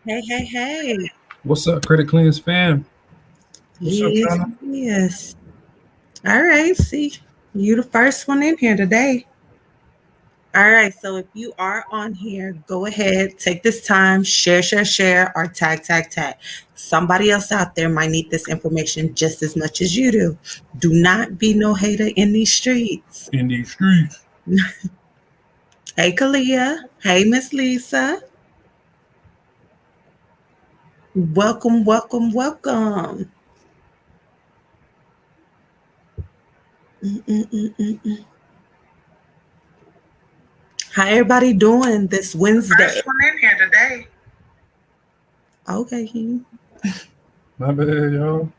Hey, hey, hey. What's up, Credit Cleanse fam? What's up, Yes, Shauna? yes. All right, see, you the first one in here today. All right, so if you are on here, go ahead, take this time, share, or tag. Somebody else out there might need this information just as much as you do. Do not be no hater in these streets. In these streets. Hey, Kalia. Hey, Miss Lisa. Welcome. Mm-mm-mm-mm. How everybody doing this Wednesday? First one in here today. Okay, My bad, y'all.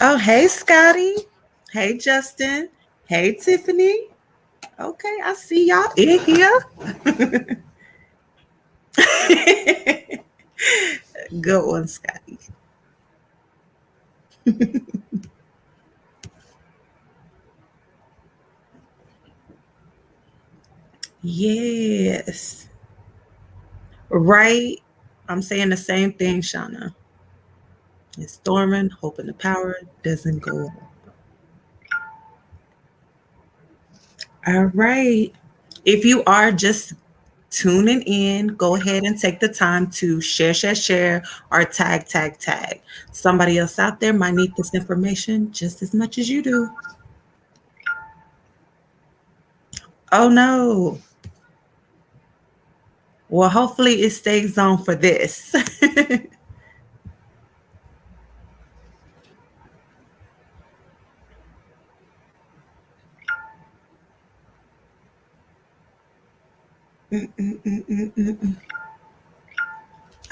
oh, hey, Scotty. Hey, Justin. Hey, Tiffany. Okay, I see y'all in here. Good one, Scotty. Yes. Right. I'm saying the same thing, Shauna. It's storming, hoping the power doesn't go off. All right. If you are just tuning in, go ahead and take the time to share, or tag. Somebody else out there might need this information just as much as you do. Oh no. Well, hopefully it stays on for this.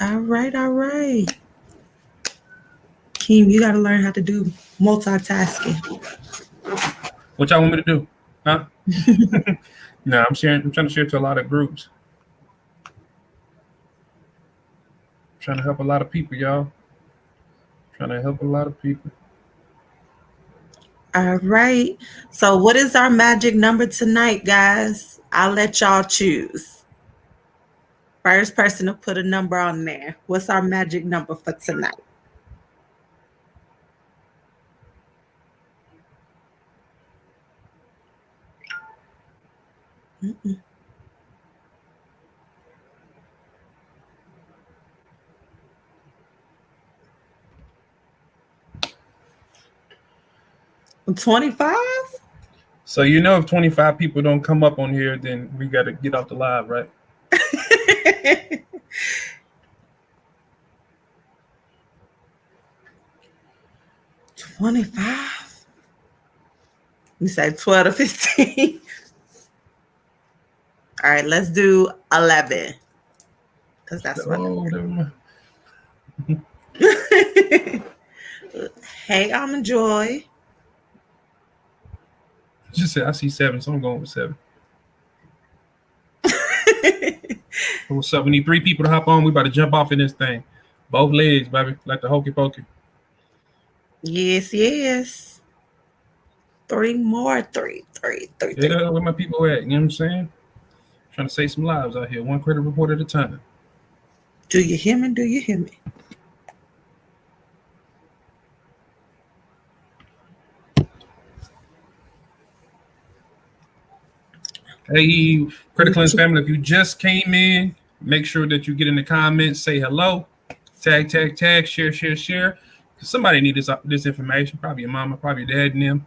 all right. Keem, you got to learn how to do multitasking. What y'all want me to do? Huh? No, I'm sharing. I'm trying to share to a lot of groups. I'm trying to help a lot of people, y'all. Trying to help a lot of people. All right. So, what is our magic number tonight, guys? I'll let y'all choose. First person to put a number on there. What's our magic number for tonight? Mm-mm. 25? So if 25 people don't come up on here, then we got to get off the live, right? 25? You said 12 to 15. All right, let's do 11 because that's my Oh, number. never mind. Hey, I'm Joy. Just said I see 7, so I'm going with 7. What's up? We need 3 people to hop on. We about to jump off in this thing. Both legs, baby, like the hokey pokey. Yes. Three more. Three. Yeah, where my people at? You know what I'm saying? Trying to save some lives out here, one credit report at a time. Do you hear me? Do you hear me? Hey, Credit Cleanse family, if you just came in, make sure that you get in the comments, say hello, tag, share. Somebody need this information. Probably your mama, probably your dad, and them.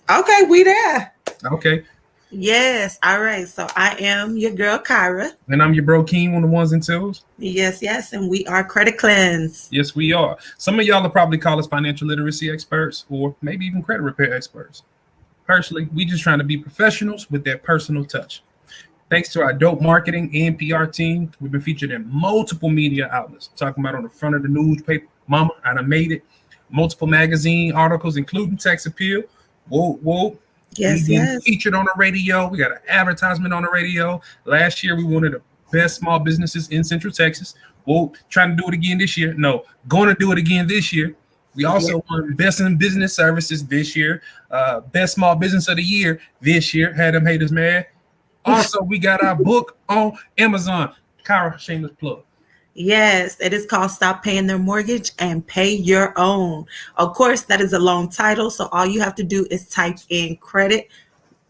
Okay, we there. Okay, Yes. All right. So I am your girl, Kyra. and I'm your bro King on the ones and twos. Yes. And we are Credit Cleanse. Yes, we are. Some of y'all will probably call us financial literacy experts, or maybe even credit repair experts. Personally, we just trying to be professionals with that personal touch. Thanks to our dope marketing and PR team, we've been featured in multiple media outlets. Talking about on the front of the newspaper, Mama, I done made it. Multiple magazine articles, including Tax Appeal. Whoa. We've been Yes. featured on the radio. We got an advertisement on the radio. Last year, we wanted the best small businesses in Central Texas. Whoa, trying to do it again this year. No, going to do it again this year. We also won Best in Business Services this year, Best Small Business of the Year this year. Had them haters mad. Also, we got our book on Amazon. Kyra, shameless plug. Yes, it is called Stop Paying Their Mortgage and Pay Your Own. Of course, that is a long title, so all you have to do is type in credit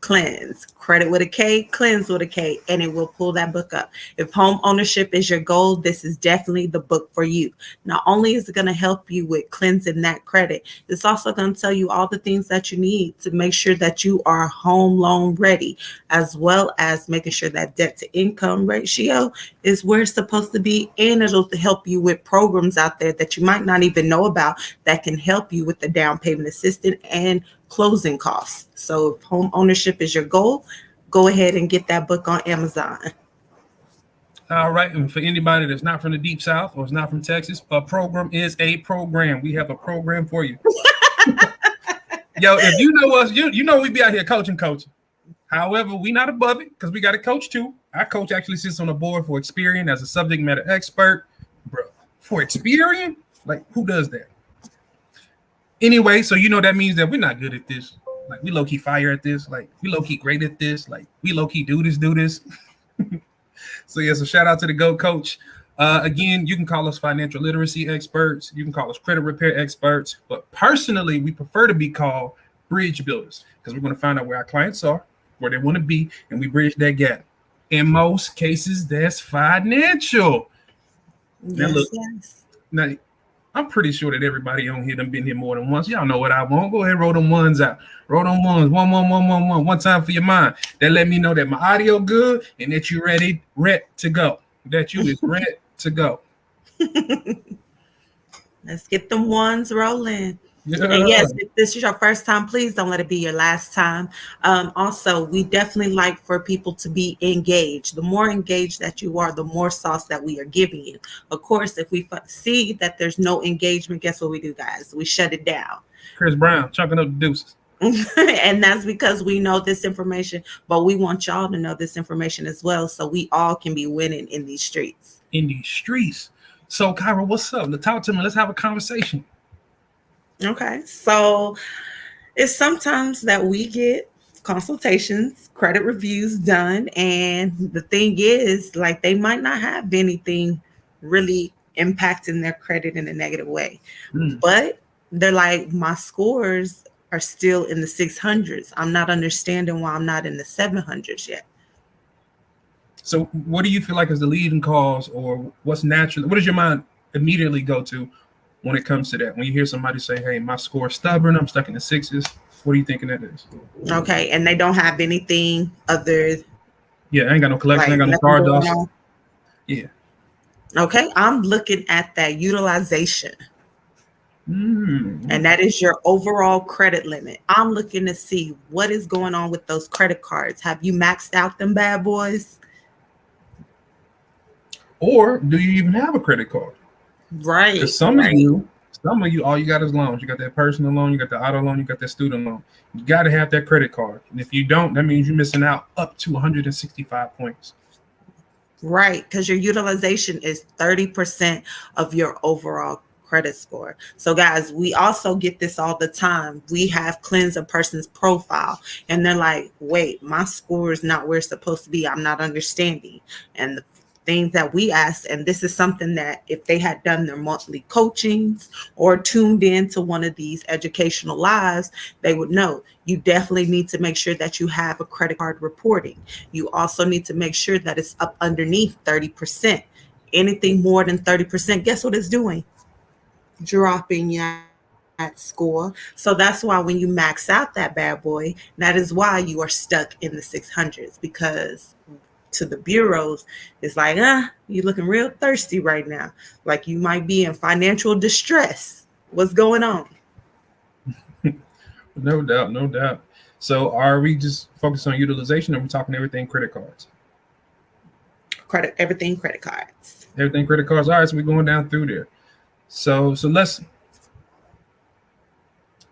cleanse, credit with a K, cleanse with a K, and it will pull that book up. If home ownership is your goal, this is definitely the book for you. Not only is it going to help you with cleansing that credit, it's also going to tell you all the things that you need to make sure that you are home loan ready, as well as making sure that debt to income ratio is where it's supposed to be. And it'll help you with programs out there that you might not even know about that can help you with the down payment assistance and closing costs. So if home ownership is your goal, go ahead and get that book on Amazon. All right. And for anybody that's not from the deep south or is not from Texas, a program is a program. We have a program for you. Yo, if you know us, you know we be out here coaching. However, we not above it because we got a coach too. Our coach actually sits on the board for Experian as a subject matter expert. Bro, for Experian? Like, who does that? Anyway, so you know that means that we're not good at this. Like, we low-key fire at this. Like, we low-key great at this. Like, we low-key do this. So, yeah, so shout out to the GO Coach. Again, you can call us financial literacy experts. You can call us credit repair experts. But personally, we prefer to be called bridge builders because we're going to find out where our clients are, where they want to be, and we bridge that gap. In most cases, that's financial. Now, look, now, I'm pretty sure that everybody on here done been here more than once. Y'all know what I want. Go ahead and roll them ones out. Roll them ones. One time for your mind. That let me know that my audio good and that you ready to go. That you is ready to go. Let's get them ones rolling. Yeah. And yes, if this is your first time, please don't let it be your last time. Also, we definitely like for people to be engaged. The more engaged that you are, the more sauce that we are giving you. Of course, if we see that there's no engagement, guess what we do, guys? We shut it down. Chris Brown, chunking up the deuces. And that's because we know this information, but we want y'all to know this information as well, so we all can be winning in these streets. So, Kyra, what's up? Let's talk to me. Let's have a conversation. Okay, so it's sometimes that we get consultations, credit reviews done, and the thing is, like, they might not have anything really impacting their credit in a negative way, but they're like, my scores are still in the 600s. I'm not understanding why I'm not in the 700s yet. So what do you feel like is the leading cause, or what's natural? What does your mind immediately go to when it comes to that? When you hear somebody say, hey, my score is stubborn, I'm stuck in the sixes, what are you thinking that is? Okay, and they don't have anything other. Yeah, I ain't got no collection, I ain't got no card loss. Yeah. Okay, I'm looking at that utilization. And that is your overall credit limit. I'm looking to see what is going on with those credit cards. Have you maxed out them bad boys? Or do you even have a credit card? Right. Because some of you, all you got is loans. You got that personal loan, you got the auto loan, you got that student loan. You got to have that credit card. And if you don't, that means you're missing out up to 165 points. Right, because your utilization is 30% of your overall credit score. So guys, we also get this all the time. We have cleansed a person's profile and they're like, wait, my score is not where it's supposed to be. I'm not understanding. And the things that we asked, and this is something that if they had done their monthly coachings or tuned in to one of these educational lives, they would know. You definitely need to make sure that you have a credit card reporting. You also need to make sure that it's up underneath 30%. Anything more than 30%, guess what it's doing? Dropping that score. So that's why when you max out that bad boy, that is why you are stuck in the 600s, because to the bureaus, it's like, you're looking real thirsty right now. Like you might be in financial distress. What's going on? No doubt. So are we just focused on utilization, or are we talking everything credit cards? Everything credit cards. Everything credit cards. All right, so we're going down through there. So let's,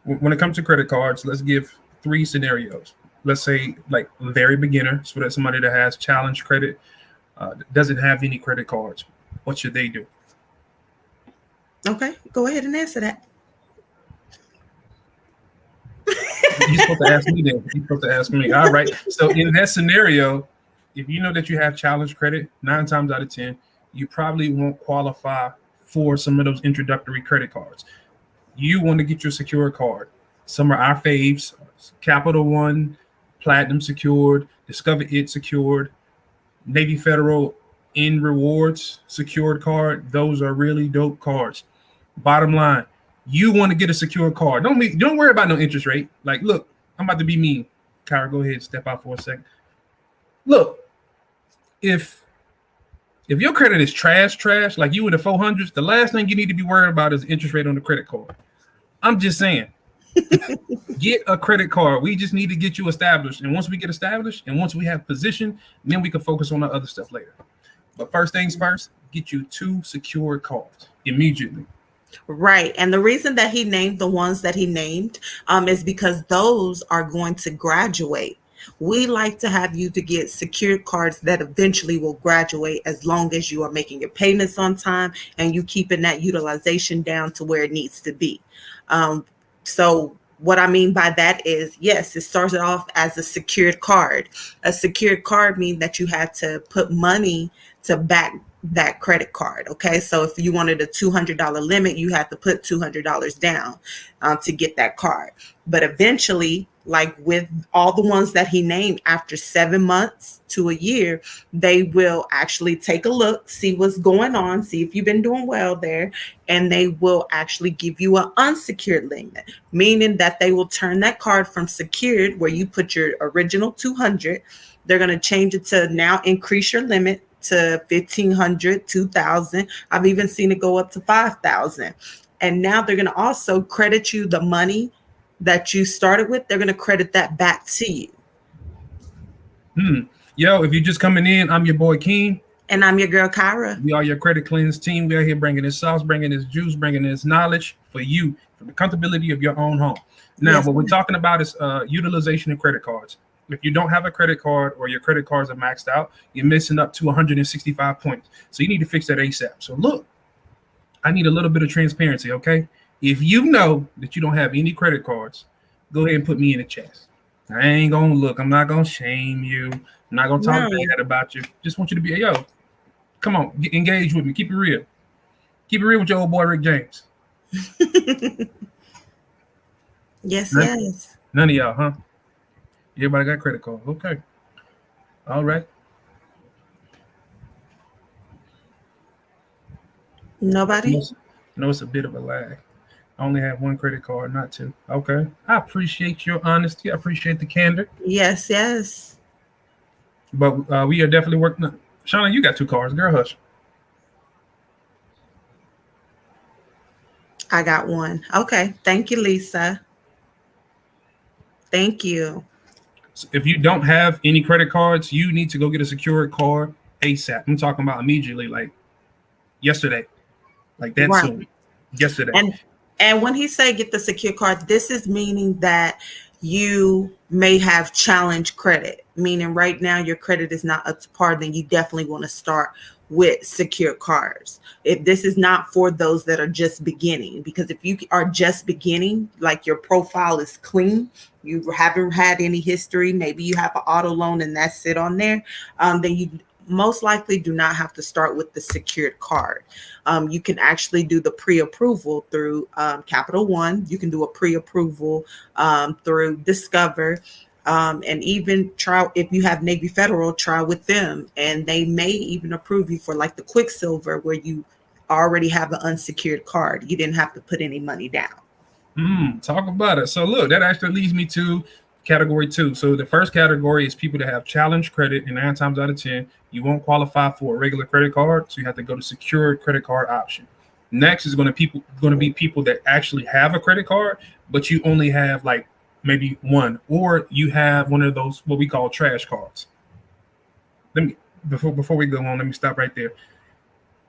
when it comes to credit cards, let's give 3 scenarios. Let's say like very beginner, so that's somebody that has challenge credit, doesn't have any credit cards. What should they do? Okay, go ahead and answer that. You're supposed to ask me then. You're supposed to ask me. All right. So in that scenario, if you know that you have challenge credit, 9 times out of 10, you probably won't qualify for some of those introductory credit cards. You want to get your secure card. Some are our faves: Capital One, Platinum secured, Discover It secured, Navy Federal in rewards secured card. Those are really dope cards. Bottom line, you want to get a secure card. Don't worry about no interest rate. Like, look, I'm about to be mean. Kyra, go ahead, step out for a second. Look, if your credit is trash, like you in the 400s, the last thing you need to be worried about is interest rate on the credit card. I'm just saying, get a credit card. We just need to get you established. And once we get established and once we have position, then we can focus on the other stuff later. But first things first, get you 2 secured cards immediately. Right. And the reason that he named the ones that he named is because those are going to graduate. We like to have you to get secured cards that eventually will graduate as long as you are making your payments on time and you keeping that utilization down to where it needs to be. So what I mean by that is, yes, it started off as a secured card. A secured card means that you had to put money to back that credit card. Okay. So if you wanted a $200 limit, you had to put $200 down to get that card. But eventually, like with all the ones that he named, after 7 months to a year, they will actually take a look, see what's going on, see if you've been doing well there, and they will actually give you an unsecured limit, meaning that they will turn that card from secured, where you put your original 200, they're going to change it to now increase your limit to 1,500, 2,000. I've even seen it go up to 5,000. And now they're going to also credit you the money that you started with. They're going to credit that back to you. Yo, if you're just coming in, I'm your boy Keen. And I'm your girl Kyra. We are your credit cleanse team. We are here bringing this sauce, bringing this juice, bringing this knowledge for you, for the comfortability of your own home. Now, Yes, what we're ma'am. talking about is utilization of credit cards. If you don't have a credit card or your credit cards are maxed out, you're missing up to 165 points. So you need to fix that ASAP. So look, I need a little bit of transparency, okay? If you know that you don't have any credit cards, go ahead and put me in the chat. I ain't gonna look. I'm not gonna shame you. I'm not gonna talk No. bad about you. Just want you to be, yo, come on, engage with me. Keep it real. Keep it real with your old boy Rick James. Yes, None, yes. none of y'all, huh? Everybody got credit cards. Okay. All right. Nobody? No, it's a bit of a lag. I only have one credit card, not 2. Okay. I appreciate your honesty. I appreciate the candor. Yes, yes. But we are definitely working on. Shauna, you got 2 cards. Girl, hush. I got one. Okay. Thank you, Lisa. Thank you. So if you don't have any credit cards, you need to go get a secured card ASAP. I'm talking about immediately, like yesterday, like that Right. soon. Yesterday. And when he say get the secure card, this is meaning that you may have challenge credit, meaning right now your credit is not up to par, then you definitely want to start with secure cards. If this is not for those that are just beginning, because if you are just beginning, like your profile is clean, you haven't had any history, maybe you have an auto loan and that's it on there, then you most likely do not have to start with the secured card. You can actually do the pre-approval through Capital One. You can do a pre-approval through Discover. And even try, if you have Navy Federal, try with them. And they may even approve you for like the Quicksilver, where you already have an unsecured card. You didn't have to put any money down. Talk about it. So look, that actually leads me to category 2. So the first category is people that have challenge credit, and 9 times out of 10, you won't qualify for a regular credit card, so you have to go to secured credit card option. Next is going to be people that actually have a credit card, but you only have like maybe one, or you have one of those what we call trash cards. Let me before we go on, let me stop right there.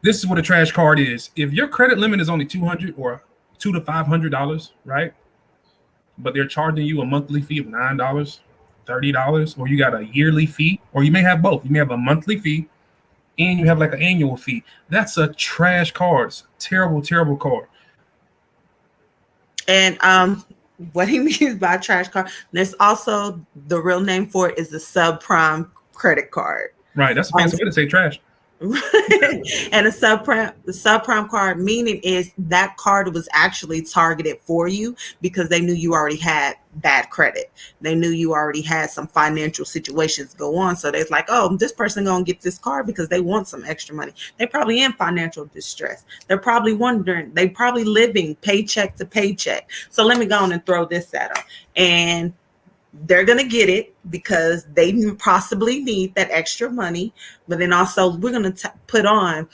This is what a trash card is. If your credit limit is only $200 or $200 to $500, right? But they're charging you a monthly fee of $9, $30, or you got a yearly fee, or you may have both. You may have a monthly fee and you have like an annual fee. That's a trash card. It's a terrible, terrible card. And what he means by trash card, there's also the real name for it is the subprime credit card. Right. That's a fancy way to say trash. And a subprime card meaning is that card was actually targeted for you because they knew you already had bad credit. They knew you already had some financial situations go on. So they're like, oh, this person gonna get this card because they want some extra money. They probably in financial distress. They're probably wondering, they probably living paycheck to paycheck. So let me go on and throw this at them. And they're going to get it because they possibly need that extra money. But then also, we're going to put on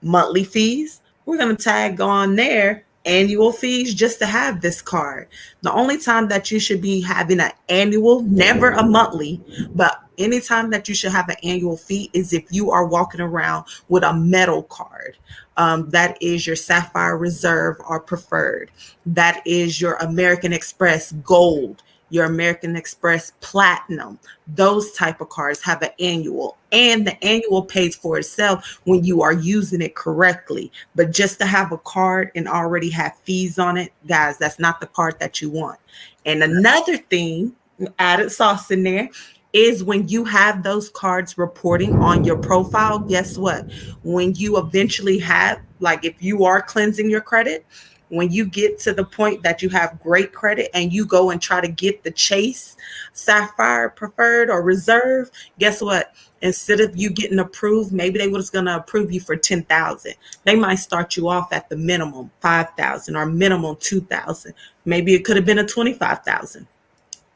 monthly fees. We're going to tag on there annual fees just to have this card. The only time that you should be having an annual, never a monthly, but anytime that you should have an annual fee is if you are walking around with a metal card. That is your Sapphire Reserve or Preferred. That is your American Express Gold, your American Express Platinum. Those type of cards have an annual, and the annual pays for itself when you are using it correctly. But just to have a card and already have fees on it, guys, that's not the card that you want. And another thing, added sauce in there, is when you have those cards reporting on your profile, guess what? When you eventually have, like if you are cleansing your credit, when you get to the point that you have great credit and you go and try to get the Chase Sapphire Preferred or Reserve, guess what? Instead of you getting approved, maybe they was gonna approve you for 10,000. They might start you off at the minimum 5,000 or minimum 2,000. Maybe it could have been a 25,000.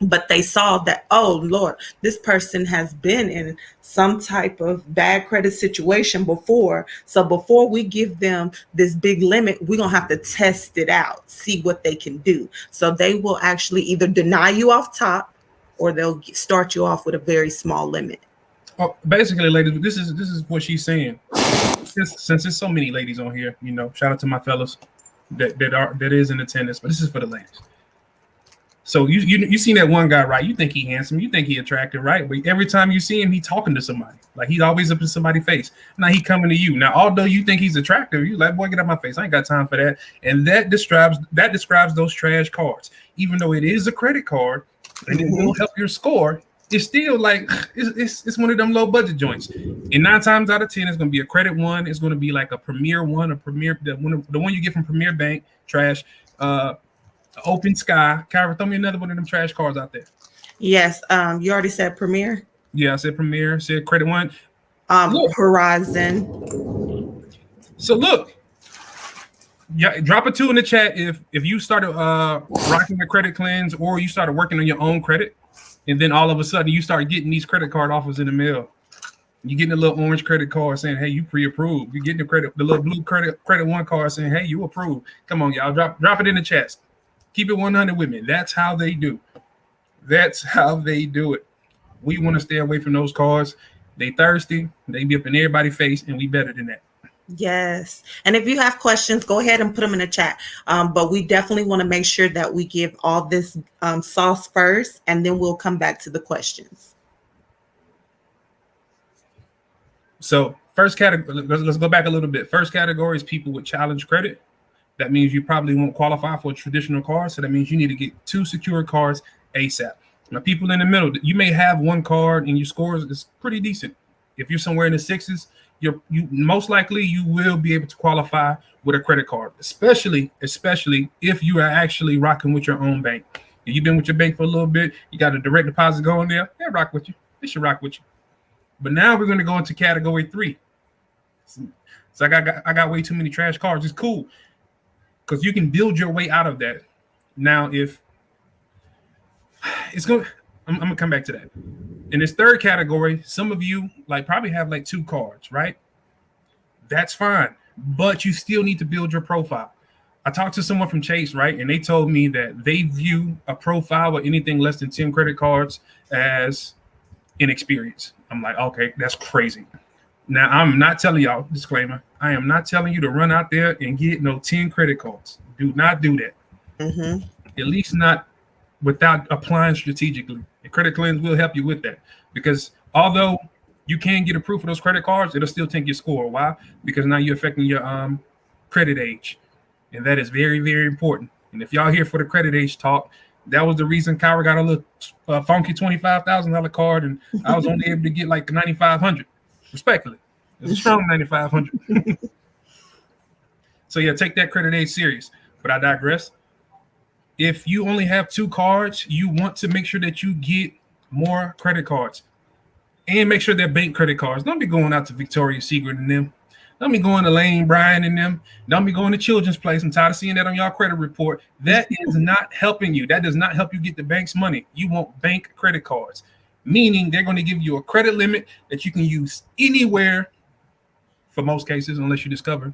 But they saw that, oh Lord, this person has been in some type of bad credit situation before. So before we give them this big limit, we're gonna have to test it out, see what they can do. So they will actually either deny you off top or they'll start you off with a very small limit. Oh, basically, ladies, this is what she's saying. Since there's so many ladies on here, shout out to my fellas that is in attendance, but this is for the ladies. So you seen that one guy, right? You think he handsome, you think he attractive, right? But every time you see him, he talking to somebody. Like he's always up in somebody's face. Now he coming to you. Now, although you think he's attractive, you like, boy, get out my face. I ain't got time for that. And that describes those trash cards. Even though it is a credit card and it will help your score, it's still like it's one of them low budget joints. And 9 times out of 10, it's gonna be a credit one. It's gonna be like a Premier one, the one you get from Premier Bank, trash. Open Sky. Kyra, throw me another one of them trash cards out there. Yes. You already said Premier. Yeah, I said Premier. Said Credit One. Horizon. So look, yeah, drop a 2 in the chat if you started rocking a credit cleanse or you started working on your own credit, and then all of a sudden you start getting these credit card offers in the mail. You're getting a little orange credit card saying, "Hey, you pre-approved." You're getting the little blue credit one card saying, "Hey, you approved." Come on, y'all, drop it in the chat. Keep it 100 with me. That's how they do. That's how they do it. We want to stay away from those cards. They thirsty. They be up in everybody's face, and we better than that. Yes. And if you have questions, go ahead and put them in the chat. But we definitely want to make sure that we give all this sauce first, and then we'll come back to the questions. So first category, let's go back a little bit. First category is people with challenge credit. That means you probably won't qualify for a traditional card. So that means you need to get 2 secure cards ASAP. Now, people in the middle, you may have 1 card and your scores is pretty decent. If you're somewhere in the 6s, you most likely you will be able to qualify with a credit card, especially if you are actually rocking with your own bank. If you've been with your bank for a little bit, you got a direct deposit going there, they rock with you. They should rock with you. But now we're going to go into category 3. So I got way too many trash cards. It's cool, because you can build your way out of that. Now, if it's going, I'm gonna come back to that. In this third category, some of you probably have 2 cards, right? That's fine, but you still need to build your profile. I talked to someone from Chase, right, and they told me that they view a profile with anything less than 10 credit cards as inexperience. I'm like, okay, that's crazy. Now, I'm not telling y'all, disclaimer, I am not telling you to run out there and get no 10 credit cards. Do not do that. Mm-hmm. At least not without applying strategically. The credit cleanse will help you with that, because although you can get approved for those credit cards, it'll still take your score. Why? Because now you're affecting your credit age, and that is very, very important. And if y'all here for the credit age talk, that was the reason Kyra got a little funky $25,000 card, and I was only able to get 9,500. Respectfully, it's a strong 9,500. So yeah, take that credit aid serious. But I digress. If you only have 2 cards, you want to make sure that you get more credit cards and make sure they're bank credit cards. Don't be going out to Victoria's Secret and them. Don't be going to Lane Bryant and them. Don't be going to Children's Place. I'm tired of seeing that on y'all credit report. That is not helping you. That does not help you get the bank's money. You want bank credit cards, meaning they're going to give you a credit limit that you can use anywhere for most cases, unless you discover.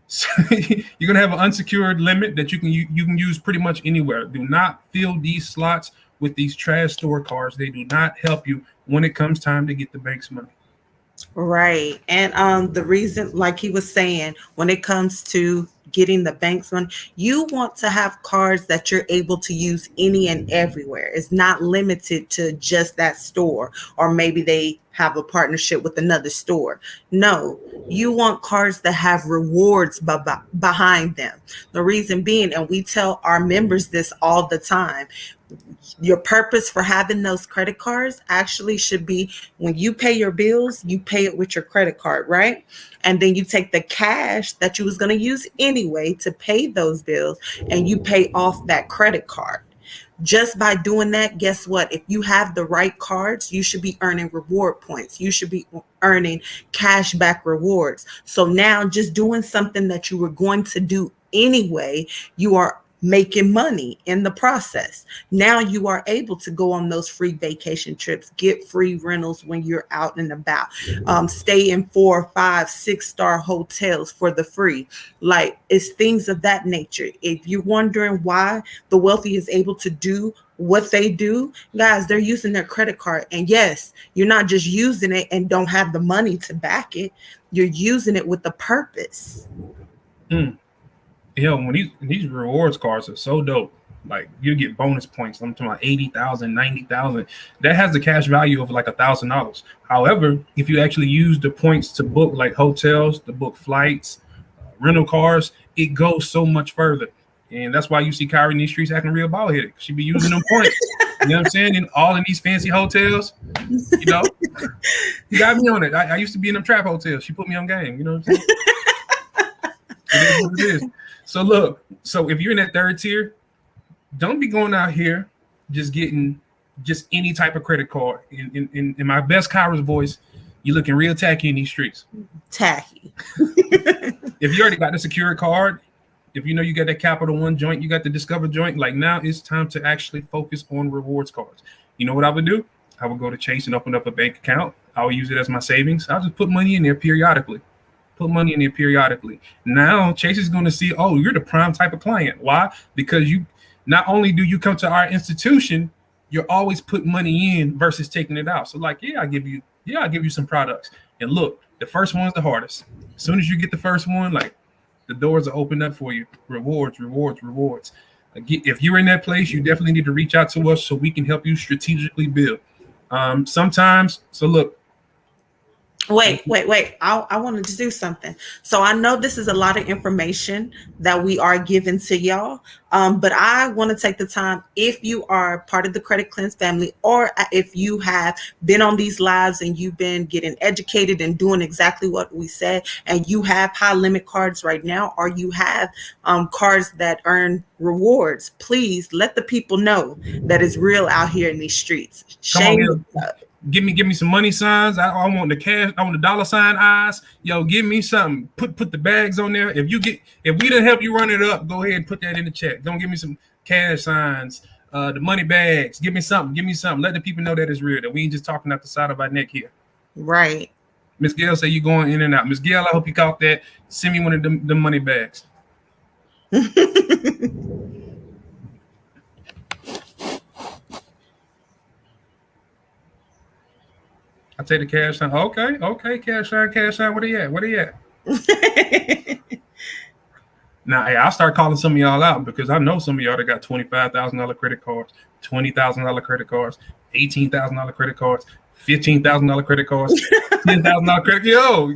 So you're gonna have an unsecured limit that you can use pretty much anywhere. Do not fill these slots with these trash store cards. They do not help you when it comes time to get the bank's money. Right. And the reason, like he was saying, when it comes to getting the bank's money, you want to have cards that you're able to use any and everywhere. It's not limited to just that store, or maybe they have a partnership with another store. No, you want cards that have rewards behind them. The reason being, and we tell our members this all the time, your purpose for having those credit cards actually should be when you pay your bills, you pay it with your credit card, right? And then you take the cash that you was going to use anyway to pay those bills and you pay off that credit card. Just by doing that, guess what? If you have the right cards, you should be earning reward points. You should be earning cash back rewards. So now just doing something that you were going to do anyway, you are making money in the process. Now you are able to go on those free vacation trips, get free rentals when you're out and about, stay in 4, 5, 6-star hotels for the free. Like, it's things of that nature. If you're wondering why the wealthy is able to do what they do, guys, they're using their credit card. And yes, you're not just using it and don't have the money to back it. You're using it with a purpose. When these rewards cards are so dope. Like, you get bonus points. I'm talking about 80,000, 90,000. That has the cash value of like $1,000. However, if you actually use the points to book like hotels, to book flights, rental cars, it goes so much further. And that's why you see Kyrie in these streets acting real bald headed. She be using them points. You know what I'm saying? In all in these fancy hotels, you know, you got me on it. I used to be in them trap hotels. She put me on game. You know what I'm saying? It is what it is. So look, if you're in that third tier, don't be going out here just getting just any type of credit card. In my best Kyra's voice, you're looking real tacky in these streets. Tacky. If you already got the secure card, if you know you got that Capital One joint, you got the Discover joint, like now it's time to actually focus on rewards cards. You know what I would do? I would go to Chase and open up a bank account. I would use it as my savings. I'll just put money in there periodically. Now Chase is going to see, oh, you're the prime type of client. Why? Because you not only do you come to our institution, you're always putting money in versus taking it out. So like, I'll give you some products. And look, the first one's the hardest. As soon as you get the first one, like, the doors are opened up for you. Rewards. If you're in that place, you definitely need to reach out to us so we can help you strategically build. Sometimes, so look. Wait. I wanted to do something. So I know this is a lot of information that we are giving to y'all. But I want to take the time, if you are part of the Credit Cleanse family, or if you have been on these lives and you've been getting educated and doing exactly what we said, and you have high limit cards right now, or you have cards that earn rewards, please let the people know that it's real out here in these streets. Shame. Give me some money signs. I want the cash. I want the dollar sign eyes. Yo, give me something. Put the bags on there. If we didn't help you run it up, go ahead and put that in the check. Don't give me some cash signs. The money bags. Give me something. Let the people know that it's real. That we ain't just talking out the side of our neck here. Right. Miss Gail say you going in and out. Miss Gail, I hope you caught that. Send me one of the money bags. I take the cash sign. Okay, cash sign. Where they at? Now, hey, I'll start calling some of y'all out because I know some of y'all that got $25,000 credit cards, $20,000 credit cards, $18,000 credit cards, $15,000 credit cards, $10,000 credit. Yo,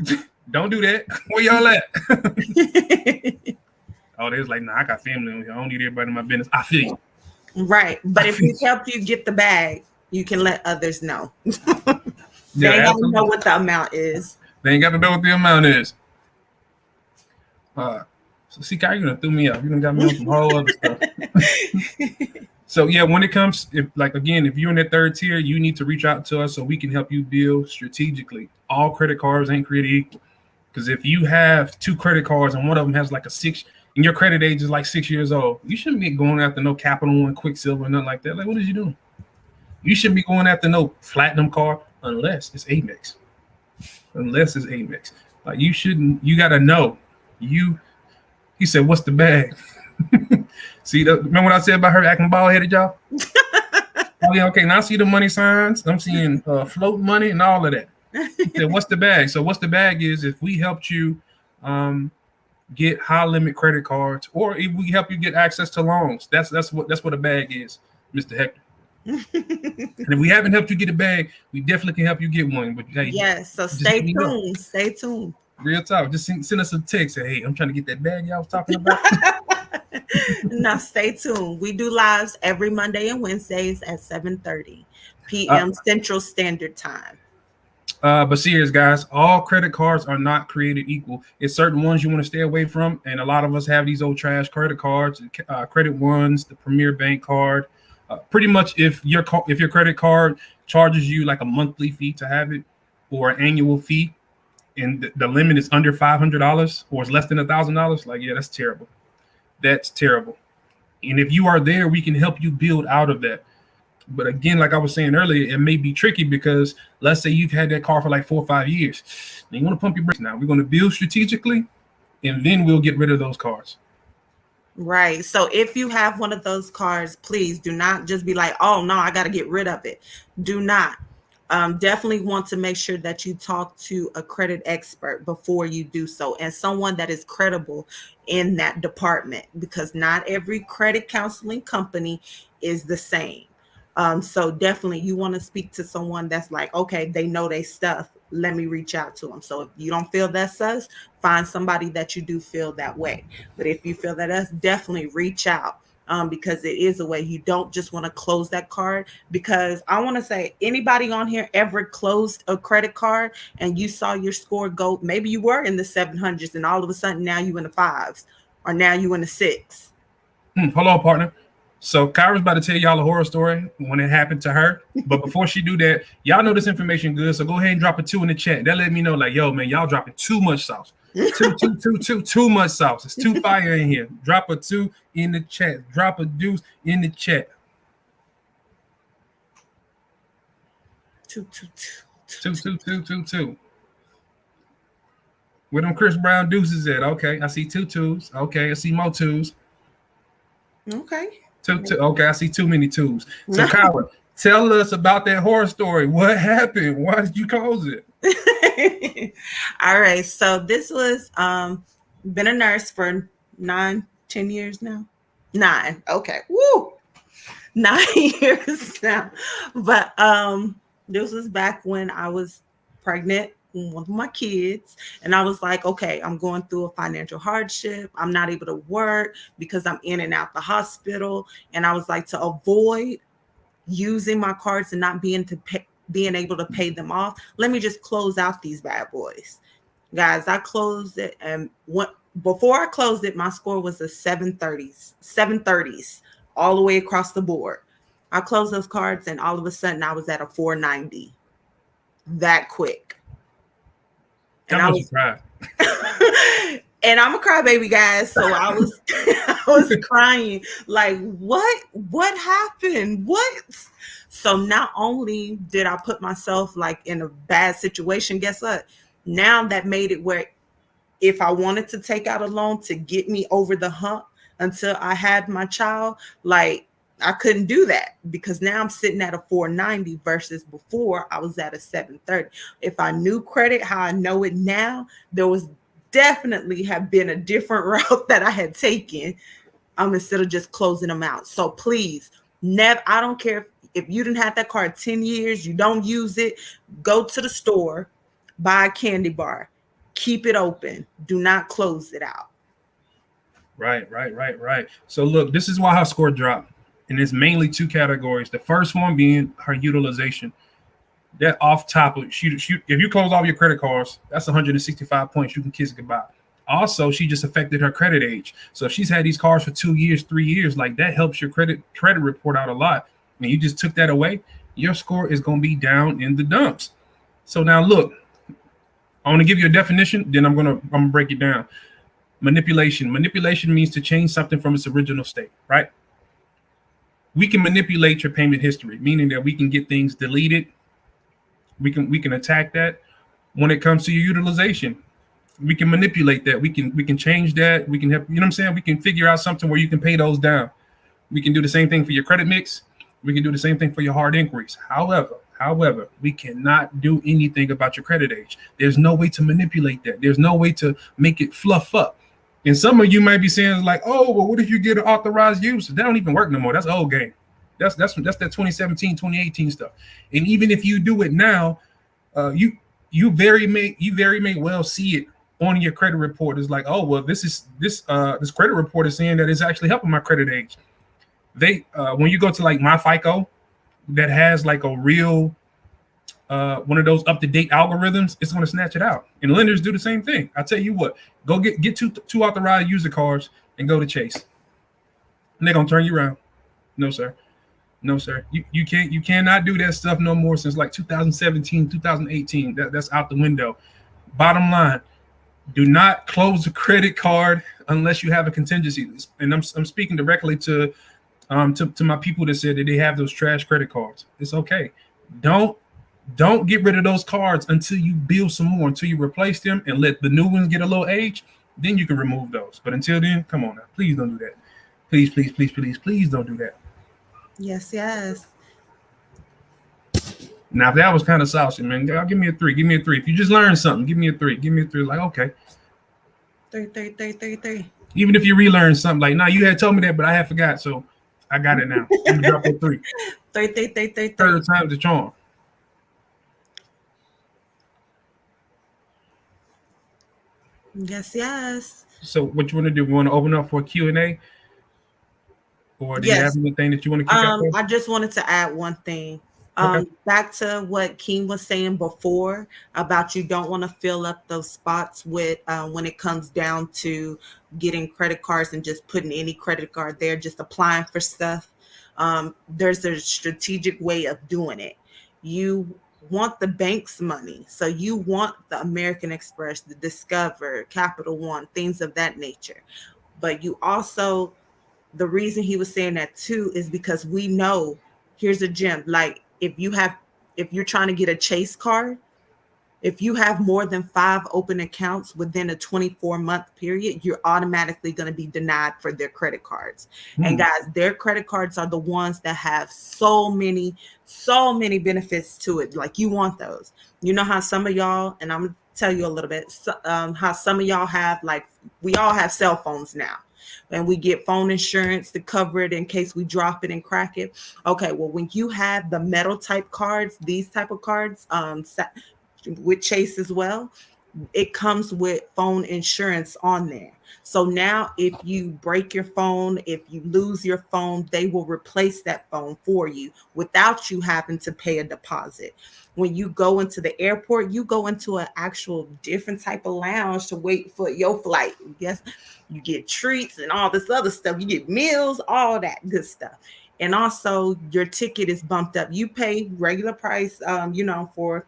don't do that. Where y'all at? Oh, they was like, nah, I got family on here. I don't need everybody in my business. I feel you. Right. But if we help you get the bag, you can let others know. They Yeah, ain't gotta know absolutely. what the amount is. They ain't got to know what the amount is. Uh, so see, Kyrie, you done threw me off. You done got me on some whole other stuff. So yeah, when it comes, if like again, if you're in that third tier, you need to reach out to us so we can help you build strategically. All credit cards ain't created equal. Because if you have two credit cards and one of them has like a six, and your credit age is like 6 years old, you shouldn't be going after no Capital One, Quicksilver, nothing like that. Like, what is you doing? You shouldn't be going after no platinum card unless it's Amex. Unless it's Amex. Like you shouldn't. You gotta know. You. He said, "What's the bag?" See, remember what I said about her acting bald headed, y'all? Oh yeah, okay. Now I see the money signs. I'm seeing float money and all of that. He said, "What's the bag?" So what's the bag is if we helped you get high limit credit cards, or if we help you get access to loans. That's what a bag is, Mr. Hector. And if we haven't helped you get a bag, we definitely can help you get one. But hey, Yes, so just let stay me know. tuned. Stay tuned. Real talk. Just send us a text. Say, hey, I'm trying to get that bag y'all was talking about. Now stay tuned. We do lives every Monday and Wednesdays at 7:30 Uh, p.m. Central Standard Time. but serious guys, all credit cards are not created equal. It's certain ones you want to stay away from, and a lot of us have these old trash credit cards, credit ones, the Premier Bank card. Pretty much, if your credit card charges you like a monthly fee to have it, or an annual fee, and the limit is under $500 or it's less than $1,000, like yeah, that's terrible. That's terrible. And if you are there, we can help you build out of that. But again, like I was saying earlier, it may be tricky because let's say you've had that car for like 4 or 5 years. And you want to pump your brakes now. We're going to build strategically, and then we'll get rid of those cars. Right. So if you have one of those cards, please do not just be like, oh, no, I got to get rid of it. Do not. Definitely want to make sure that you talk to a credit expert before you do so, and someone that is credible in that department, because not every credit counseling company is the same. So definitely you want to speak to someone that's like, okay, they know their stuff. Let me reach out to them. So if you don't feel that's us, find somebody that you do feel that way. But if you feel that us, definitely reach out. Because it is a way. You don't just want to close that card, because I want to say, anybody on here ever closed a credit card and you saw your score go, maybe you were in the 700s and all of a sudden now you in the fives, or now you in the six. Hold on, partner. So Kyra's about to tell y'all a horror story when it happened to her. But before she do that, y'all know this information good. So go ahead and drop a 2 in the chat. That let me know, like, yo, man, y'all dropping too much sauce. Too much sauce. It's too fire in here. Drop a 2 in the chat. Drop a deuce in the chat. Two, two, Two, two, two, two, two. Where them Chris Brown deuces at? Okay, I see two twos. Okay, I see more twos. Okay. Two. Okay, I see too many twos. So, Kyra, tell us about that horror story. What happened? Why did you close it? All right. So this was been a nurse for 9, 10 years now. 9. Okay. Woo. 9 years now. But this was back when I was pregnant with one of my kids, and I was like, okay, I'm going through a financial hardship. I'm not able to work because I'm in and out the hospital. And I was like, to avoid using my cards and not being able to pay them off, let me just close out these bad boys. Guys, I closed it, and before I closed it, my score was a 730s, all the way across the board. I closed those cards, and all of a sudden, I was at a 490. That quick, and I was, and I'm a crybaby, guys. So I was, I was crying, like, what happened? What? So not only did I put myself like in a bad situation, guess what? Now that made it where if I wanted to take out a loan to get me over the hump until I had my child, like I couldn't do that, because now I'm sitting at a 490 versus before I was at a 730. If I knew credit how I know it now, there was definitely have been a different route that I had taken, instead of just closing them out. So please, never, I don't care if you didn't have that card 10 years, you don't use it, go to the store, buy a candy bar, keep it open. Do not close it out. Right. So look, this is why her score dropped. And it's mainly two categories. The first one being her utilization. That off top of shoot. If you close all your credit cards, that's 165 points. You can kiss goodbye. Also, she just affected her credit age. So if she's had these cards for 2 years, 3 years, like that helps your credit report out a lot. And you just took that away, your score is going to be down in the dumps. So now look, I want to give you a definition, then I'm gonna break it down. Manipulation. Manipulation means to change something from its original state, right? We can manipulate your payment history, meaning that we can get things deleted. We can attack that. When it comes to your utilization, we can manipulate that. We can change that. We can have, you know what I'm saying? We can figure out something where you can pay those down. We can do the same thing for your credit mix. We can do the same thing for your hard inquiries. However, we cannot do anything about your credit age. There's no way to manipulate that. There's no way to make it fluff up. And some of you might be saying like, oh, well, what if you get an authorized use? That don't even work no more. That's old game. That's that 2017, 2018 stuff. And even if you do it now, you very may well see it on your credit report. It's like, oh well, this credit report is saying that it's actually helping my credit age. They when you go to like my FICO, that has like a real one of those up to date algorithms, it's going to snatch it out. And lenders do the same thing. I tell you what, go get two authorized user cards and go to Chase, and they're gonna turn you around. No sir. No, sir. You cannot do that stuff no more since like 2017, 2018. That's out the window. Bottom line, do not close a credit card unless you have a contingency. And I'm speaking directly to my people that said that they have those trash credit cards. It's okay. Don't get rid of those cards until you build some more, until you replace them and let the new ones get a little age. Then you can remove those. But until then, come on now. Please don't do that. Please don't do that. Yes, yes. Now, if that was kind of saucy, man, give me a 3. Give me a 3. If you just learned something, give me a 3. Give me a 3. Like, okay. Three. Even if you relearn something, like, nah, you had told me that, but I had forgot, so I got it now. I'm gonna drop a 3. Three. Third time's the charm. Yes, yes. So, what you want to do? We want to open up for a Q&A? Or do you have Yes. anything that you want to kick out there? I just wanted to add one thing. Okay. Back to what King was saying before about you don't want to fill up those spots with when it comes down to getting credit cards and just putting any credit card there, just applying for stuff. There's a strategic way of doing it. You want the bank's money, so you want the American Express, the Discover, Capital One, things of that nature. But you also, the reason he was saying that too is because we know, here's a gem, like if you're trying to get a Chase card, if you have more than 5 open accounts within a 24-month period, you're automatically going to be denied for their credit cards. And guys, their credit cards are the ones that have so many benefits to it. Like, you want those. You know how some of y'all, and I'm going to tell you a little bit, how some of y'all have, like, we all have cell phones now. And we get phone insurance to cover it in case we drop it and crack it. Okay, well, when you have the metal type cards, these type of cards, with Chase as well, it comes with phone insurance on there. So now if you break your phone, if you lose your phone, they will replace that phone for you without you having to pay a deposit. When you go into the airport, you go into an actual different type of lounge to wait for your flight. Yes, you get treats and all this other stuff. You get meals, all that good stuff. And also your ticket is bumped up. You pay regular price, for,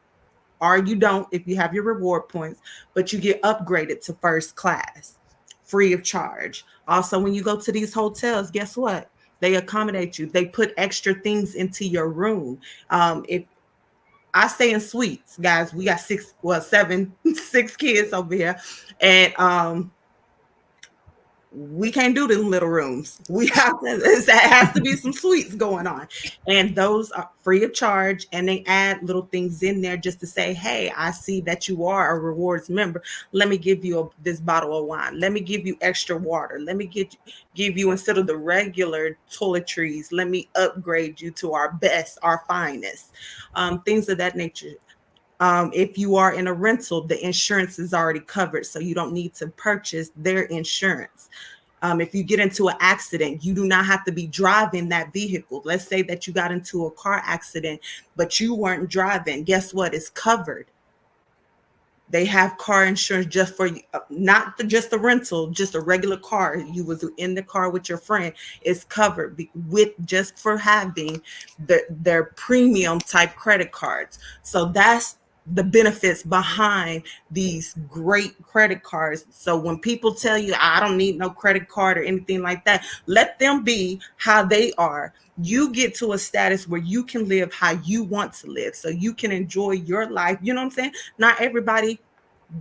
or you don't if you have your reward points, but you get upgraded to first class free of charge. Also, when you go to these hotels, guess what? They accommodate you. They put extra things into your room. If I stay in suites, guys, we got 6 kids over here, and we can't do them little rooms. We have to, it has to be some suites going on. And those are free of charge. And they add little things in there just to say, hey, I see that you are a rewards member. Let me give you this bottle of wine. Let me give you extra water. Let me give you, instead of the regular toiletries, let me upgrade you to our best, our finest, things of that nature. If you are in a rental, the insurance is already covered, so you don't need to purchase their insurance. If you get into an accident, you do not have to be driving that vehicle. Let's say that you got into a car accident, but you weren't driving. Guess what? It's covered. They have car insurance just for you, not just the rental, just a regular car. You was in the car with your friend. It's covered with just for having their premium type credit cards. So that's the benefits behind these great credit cards. So when people tell you, I don't need no credit card or anything like that, let them be how they are. You get to a status where you can live how you want to live, so you can enjoy your life. You know what I'm saying? Not everybody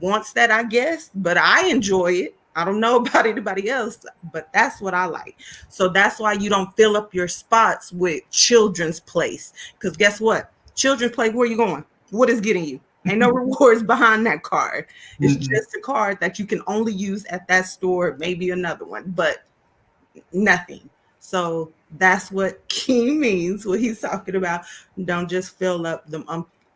wants that, I guess, but I enjoy it. I don't know about anybody else, but that's what I like. So that's why you don't fill up your spots with children's place. Because guess what? Children's place, where you going? What is getting you? Ain't no rewards behind that card. It's just a card that you can only use at that store, maybe another one, but nothing. So that's what King means, what he's talking about. Don't just fill up them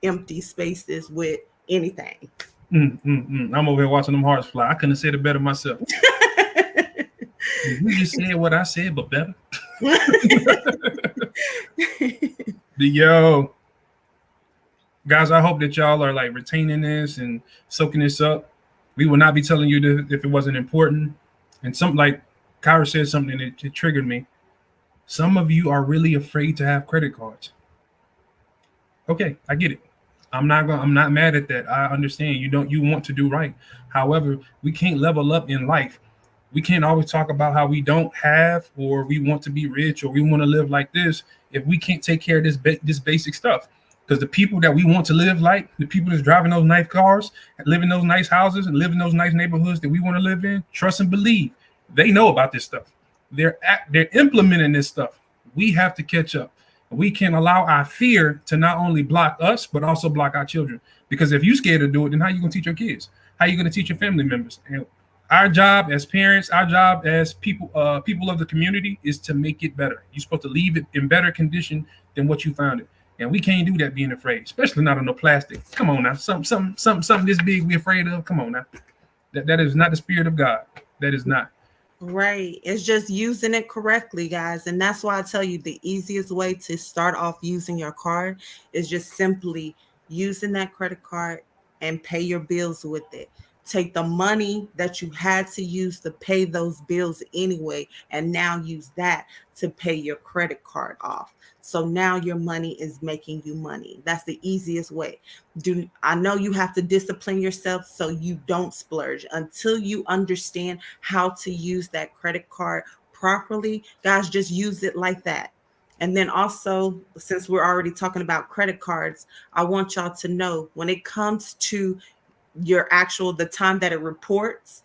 empty spaces with anything. I'm over here watching them hearts fly. I couldn't have said it better myself. You just said what I said, but better. Yo, guys, I hope that y'all are like retaining this and soaking this up. We will not be telling you this if it wasn't important. And something like Kyra said something that it triggered me. Some of you are really afraid to have credit cards. Okay, I get it. I'm not mad at that. I understand you want to do right. However, we can't level up in life. We can't always talk about how we don't have, or we want to be rich, or we want to live like this if we can't take care of this basic stuff. Because the people that we want to live like, the people that's driving those nice cars, live in those nice houses, and live in those nice neighborhoods that we want to live in, trust and believe, they know about this stuff. They're implementing this stuff. We have to catch up. We can't allow our fear to not only block us, but also block our children. Because if you're scared to do it, then how are you going to teach your kids? How are you going to teach your family members? And our job as parents, our job as people of the community is to make it better. You're supposed to leave it in better condition than what you found it. And we can't do that being afraid, especially not on no plastic. Come on now. Something this big we're afraid of. Come on now. That is not the spirit of God. That is not. Right. It's just using it correctly, guys. And that's why I tell you the easiest way to start off using your card is just simply using that credit card and pay your bills with it. Take the money that you had to use to pay those bills anyway, and now use that to pay your credit card off. So now your money is making you money. That's the easiest way. I know you have to discipline yourself so you don't splurge until you understand how to use that credit card properly. Guys, just use it like that. And then also, since we're already talking about credit cards, I want y'all to know when it comes to the time that it reports,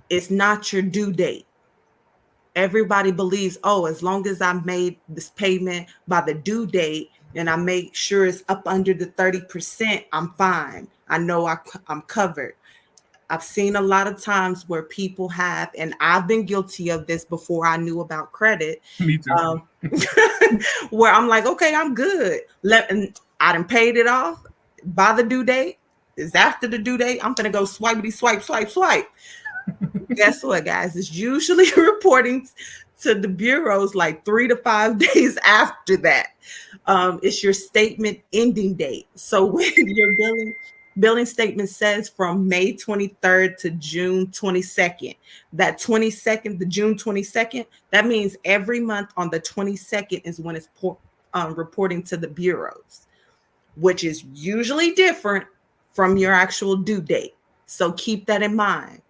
it's not your due date. Everybody believes, oh, as long as I made this payment by the due date and I make sure it's up under the 30%, I'm fine. I know I'm covered. I've seen a lot of times where people have, and I've been guilty of this before I knew about credit. Me too. Where I'm like, okay, I'm good. I done paid it off by the due date. Is after the due date, I'm gonna go swipey swipe. Guess what, guys? It's usually reporting to the bureaus like 3 to 5 days after that. It's your statement ending date. So when your billing statement says from May 23rd to June 22nd, that 22nd, the June 22nd, that means every month on the 22nd is when it's reporting to the bureaus, which is usually different from your actual due date. So keep that in mind.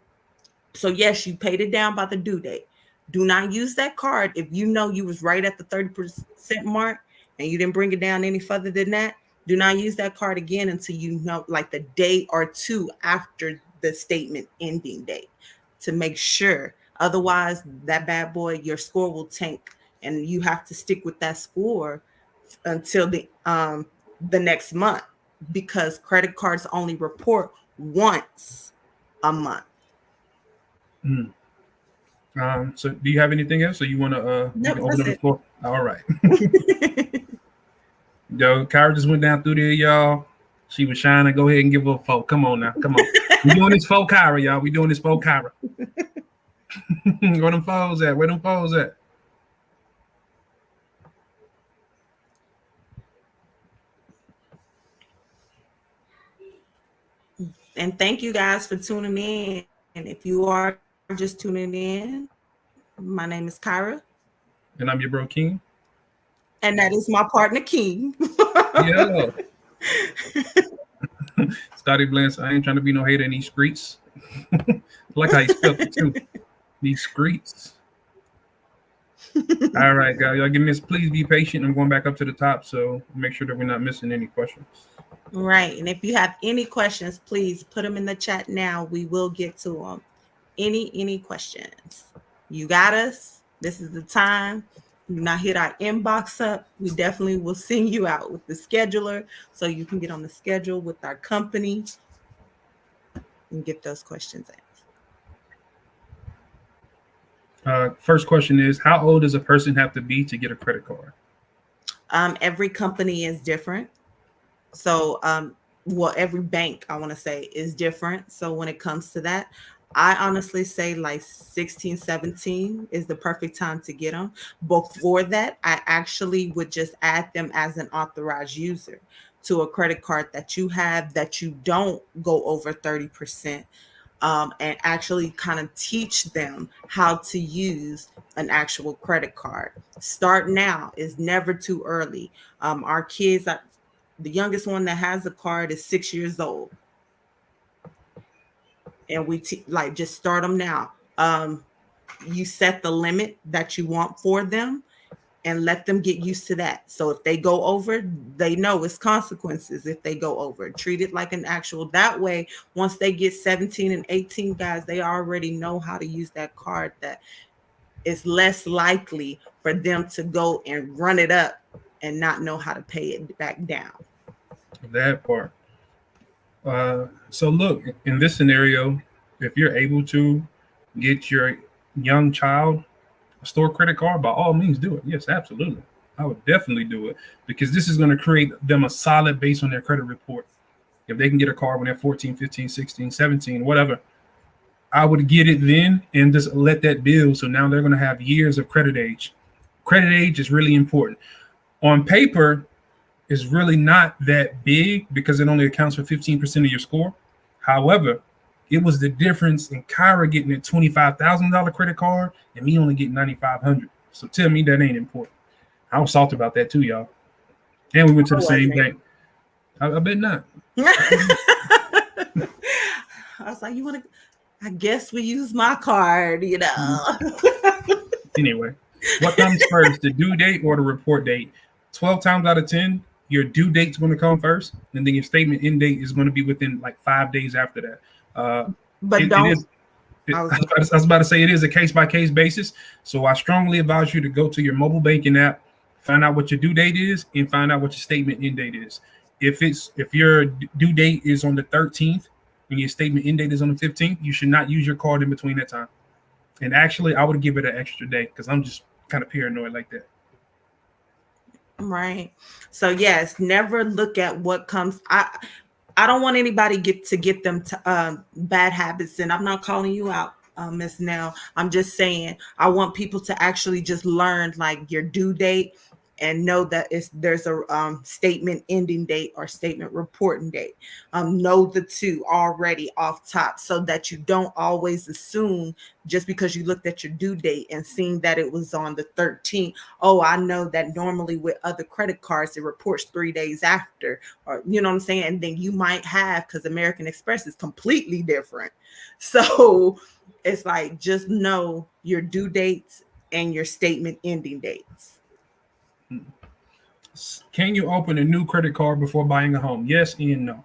So yes, you paid it down by the due date. Do not use that card if you know you was right at the 30% mark and you didn't bring it down any further than that. Do not use that card again until you know, like the day or two after the statement ending date, to make sure. Otherwise, that bad boy, your score will tank, and you have to stick with that score until the next month, because credit cards only report once a month. So do you have anything else? So you want to Nope, open up the it. floor? All right. Yo, Kyra just went down through there, y'all. She was shining. Go ahead and give her a 4. Come on now. Come on. We're doing this for Kyra, y'all. We're doing this for Kyra. Where them foes at? Where them foes at? And thank you guys for tuning in. If you are just tuning in, my name is Kyra, And I'm your bro King. and that is my partner King. Yeah. Scotty Blance, I ain't trying to be no hater in these streets. Like how you spelled it too. These streets. All right, guys. Y'all give me this. Please be patient. I'm going back up to the top, so make sure that we're not missing any questions. Right. And if you have any questions, please put them in the chat now. We will get to them. Any questions? You got us. This is the time. Do not hit our inbox up. We definitely will send you out with the scheduler so you can get on the schedule with our company and get those questions answered. First question is, how old does a person have to be to get a credit card? Every company is different. So, well, every bank, I want to say, is different. So when it comes to that, I honestly say like 16, 17 is the perfect time to get them. Before that, I actually would just add them as an authorized user to a credit card that you have that you don't go over 30%, and actually kind of teach them how to use an actual credit card. Start now is never too early. Our kids, the youngest one that has a card is 6 years old, and like just start them now. You set the limit that you want for them and let them get used to that. So if they go over, they know it's consequences if they go over. Treat it like an actual. That way, once they get 17 and 18, guys, they already know how to use that card. That is less likely for them to go and run it up and not know how to pay it back down. That part. So look, in this scenario, if you're able to get your young child a store credit card, by all means do it. Yes, absolutely. I would definitely do it because this is going to create them a solid base on their credit report. If they can get a card when they're 14, 15, 16, 17, whatever, I would get it then and just let that build. So now they're going to have years of credit age. Credit age is really important. On paper, is really not that big because it only accounts for 15% of your score. However, it was the difference in Kyra getting a $25,000 credit card and me only getting $9,500. So tell me that ain't important. I was salty about that too, y'all. And we went to the same bank. I bet not. I was like, you want to? I guess we use my card, you know. Anyway, what comes first, the due date or the report date? 12 times out of 10, your due date's going to come first, and then your statement end date is going to be within like 5 days after that. But I was about to say it is a case-by-case basis. So I strongly advise you to go to your mobile banking app, find out what your due date is, and find out what your statement end date is. If your due date is on the 13th and your statement end date is on the 15th, you should not use your card in between that time. And actually, I would give it an extra day because I'm just kind of paranoid like that. Right. So yes, never look at what comes. I don't want anybody get them to bad habits, and I'm not calling you out, Miss Nell. I'm just saying I want people to actually just learn like your due date and know that there's a statement ending date or statement reporting date. Know the two already off top so that you don't always assume just because you looked at your due date and seen that it was on the 13th. Oh, I know that normally with other credit cards, it reports 3 days after, or you know what I'm saying? And then you might have, because American Express is completely different. So it's like, just know your due dates and your statement ending dates. Can you open a new credit card before buying a home? Yes and no.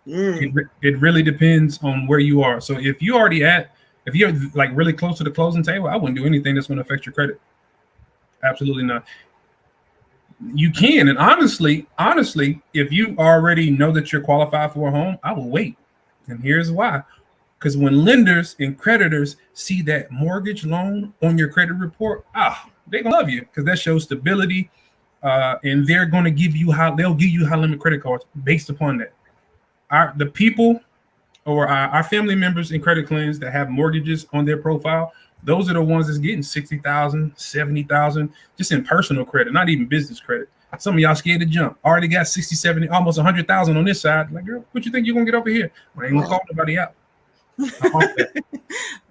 It really depends on where you are. So if you're like really close to the closing table, I wouldn't do anything that's going to affect your credit. Absolutely not. You can, and honestly, if you already know that you're qualified for a home, I will wait. And here's why. Because when lenders and creditors see that mortgage loan on your credit report, they're gonna love you because that shows stability. And they're going to give you high limit credit cards based upon that. The people or our family members in credit plans that have mortgages on their profile Those are the ones that's getting 60,000, 70,000, just in personal credit, not even business credit. Some of y'all scared to jump. Already got 60, 70, almost 100,000 on this side. Like, girl, what you think you're gonna get over here? I ain't gonna call nobody out. I'm off that.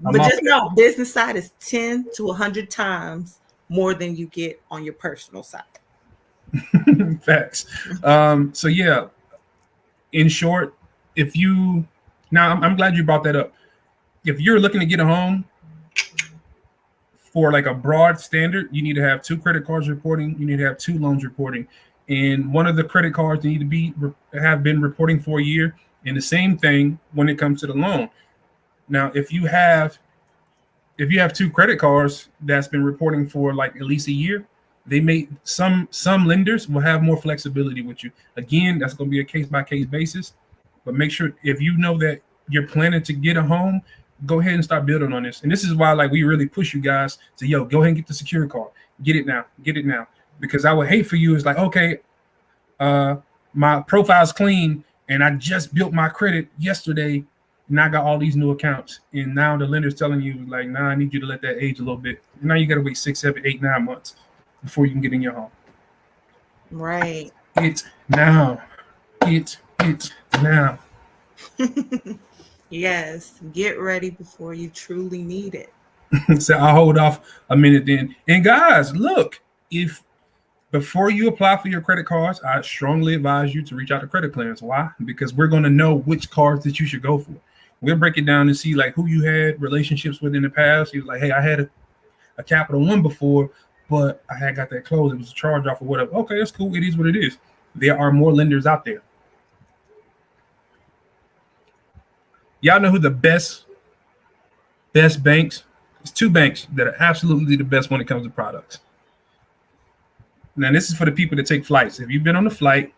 I'm But off just know, business side is 10 to 100 times more than you get on your personal side. that. Facts. So yeah, in short, if you now I'm glad you brought that up. If you're looking to get a home for like a broad standard, you need to have two credit cards reporting, you need to have two loans reporting, and one of the credit cards need to be have been reporting for a year. And the same thing when it comes to the loan. Now, if you have two credit cards that's been reporting for like at least a year, they may some lenders will have more flexibility with you. Again, that's going to be a case by case basis, but make sure if you know that you're planning to get a home, go ahead and start building on this. And this is why like we really push you guys to go ahead and get the secure card, get it now, because I would hate for you is like okay, uh, my profile's clean and I just built my credit yesterday and I got all these new accounts. And now the lender's telling you, like, nah, I need you to let that age a little bit. And now you got to wait 6, 7, 8, 9 months before you can get in your home. Right. It now. It now. Yes. Get ready before you truly need it. So I'll hold off a minute then. And guys, look, if before you apply for your credit cards, I strongly advise you to reach out to credit clearance. Why? Because we're going to know which cards that you should go for. We'll break it down and see like who you had relationships with in the past. He was like, hey, I had a Capital One before, but I had got that closed. It was a charge off or whatever. Okay, that's cool. It is what it is. There are more lenders out there. Y'all know who the best banks? It's two banks that are absolutely the best when it comes to products. Now, this is for the people that take flights. If you've been on a flight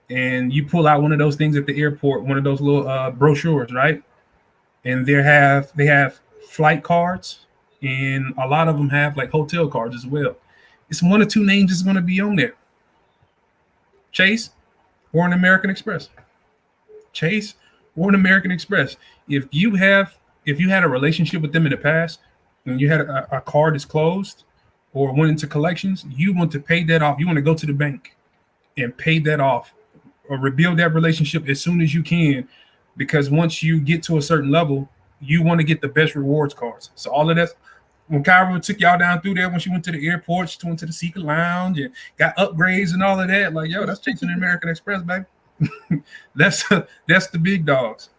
and you pull out one of those things at the airport, one of those little brochures, right? And they have flight cards, and a lot of them have like hotel cards as well. It's one or two names that's going to be on there: Chase or an American Express. Chase or an American Express. If you had a relationship with them in the past, and you had a card that's closed or went into collections, you want to pay that off. You want to go to the bank and pay that off or rebuild that relationship as soon as you can, because once you get to a certain level, you want to get the best rewards cards. So all of that, when Kyra took y'all down through there, when she went to the airport, she went to the Secret Lounge and got upgrades and all of that. Like, yo, that's chasing the American Express, baby. that's the big dogs.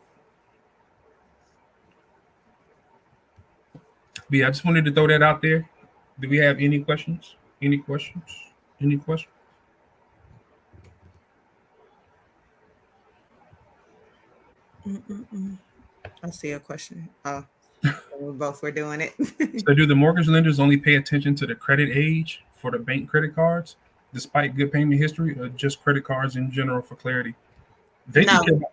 But yeah, I just wanted to throw that out there. Do we have any questions? Any questions? Any questions? Mm-mm-mm. I see a question. Oh, we both were doing it. So do the mortgage lenders only pay attention to the credit age for the bank credit cards, despite good payment history, or just credit cards in general for clarity? They just No, care about.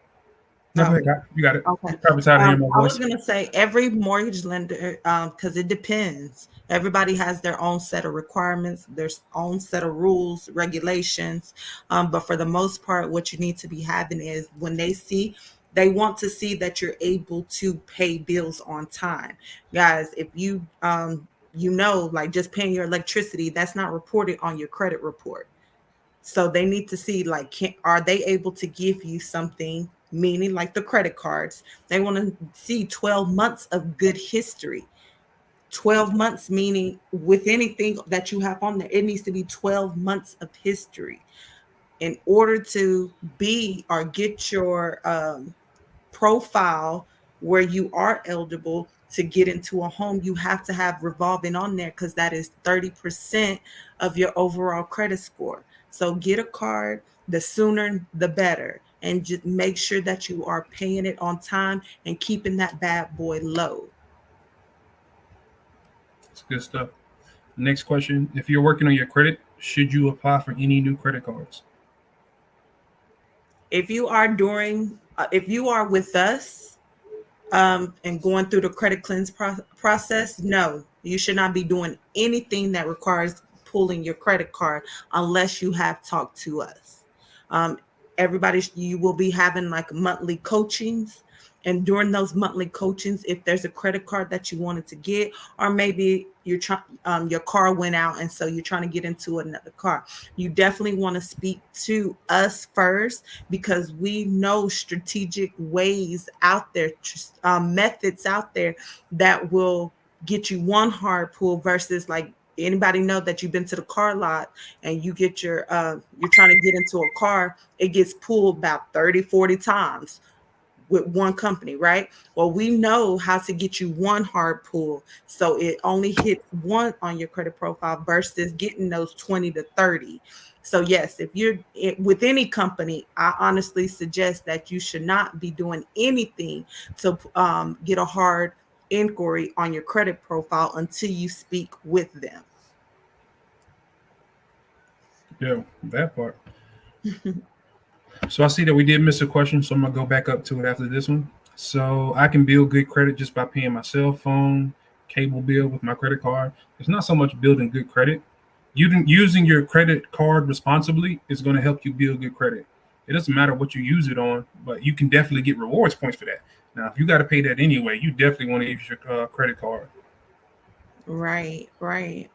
No, go no. ahead, you got it. Okay. You're probably tired of hearing my I was voice. gonna say every mortgage lender, because it depends. Everybody has their own set of requirements, their own set of rules, regulations. But for the most part, what you need to be having is when they want to see that you're able to pay bills on time, guys. If like just paying your electricity, that's not reported on your credit report. So they need to see like are they able to give you something, meaning like the credit cards. They want to see 12 months of good history. 12 months meaning with anything that you have on there, it needs to be 12 months of history in order to be or get your profile where you are eligible to get into a home. You have to have revolving on there because that is 30% of your overall credit score. So get a card, the sooner the better, and just make sure that you are paying it on time and keeping that bad boy low. It's good stuff. Next question: if you're working on your credit, should you apply for any new credit cards? If you are with us and going through the credit cleanse process, no, you should not be doing anything that requires pulling your credit card unless you have talked to us. Um, you will be having like monthly coachings, And during those monthly coachings, if there's a credit card that you wanted to get, or maybe you're trying, your car went out, and so you're trying to get into another car, you definitely want to speak to us first, because we know strategic ways out there, methods out there that will get you one hard pull versus like, anybody know that you've been to the car lot and you get your you're trying to get into a car, it gets pulled about 30, 40 times with one company, right? Well, we know how to get you one hard pull, so it only hits one on your credit profile versus getting those 20 to 30. So yes, if you're with any company, I honestly suggest that you should not be doing anything to get a hard inquiry on your credit profile until you speak with them. Yeah, that part. So I see that we did miss a question, so I'm gonna go back up to it after this one. So I can build good credit just by paying my cell phone, cable bill with my credit card. It's not so much building good credit. Using your credit card responsibly is going to help you build good credit. It doesn't matter what you use it on, but you can definitely get rewards points for that. Now, if you got to pay that anyway, you definitely want to use your credit card. Right, right.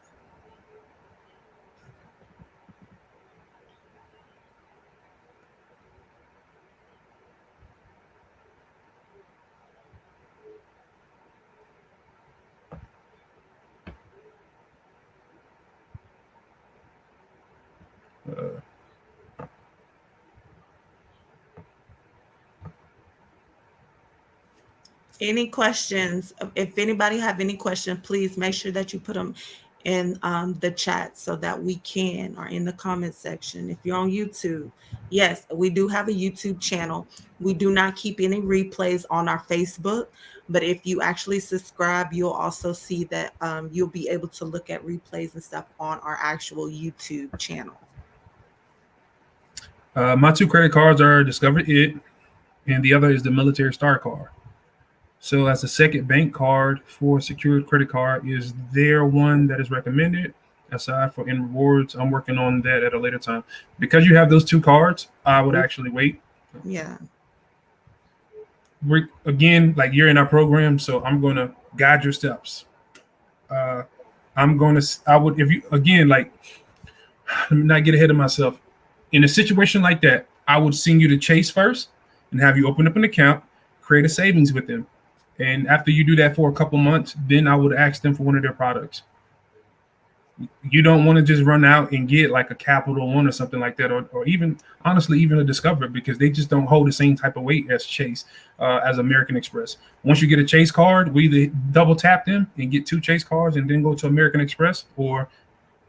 Uh, Any questions? If anybody have any questions, please make sure that you put them in the chat so that we can, or in the comment section. If you're on YouTube, yes, we do have a YouTube channel. We do not keep any replays on our Facebook, but if you actually subscribe, you'll also see that you'll be able to look at replays and stuff on our actual YouTube channel. my two credit cards are Discover It, and the other is the Military Star card. So, as a second bank card for a secured credit card, is there one that is recommended? Aside for in rewards, I'm working on that at a later time. Because you have those two cards, I would actually wait. Yeah. We're, again, like you're in our program, so I'm going to guide your steps. Uh, I would, if you, again, like, let me not get ahead of myself. In a situation like that, I would send you to Chase first and have you open up an account, create a savings with them. And after you do that for a couple months, then I would ask them for one of their products. You don't want to just run out and get like a Capital One or something like that, or even honestly, even a Discover, because they just don't hold the same type of weight as Chase, as American Express. Once you get a Chase card, we either double tap them and get two Chase cards and then go to American Express, or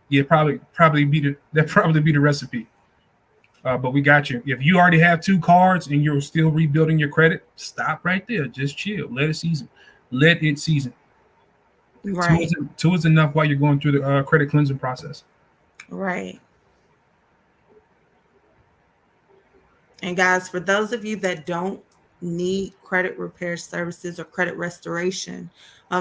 yeah, probably be the recipe. But we got you. If you already have two cards and you're still rebuilding your credit, stop right there. Just chill. Let it season. Let it season. Right, Two is enough while you're going through the credit cleansing process. right. And guys, for those of you that don't need credit repair services or credit restoration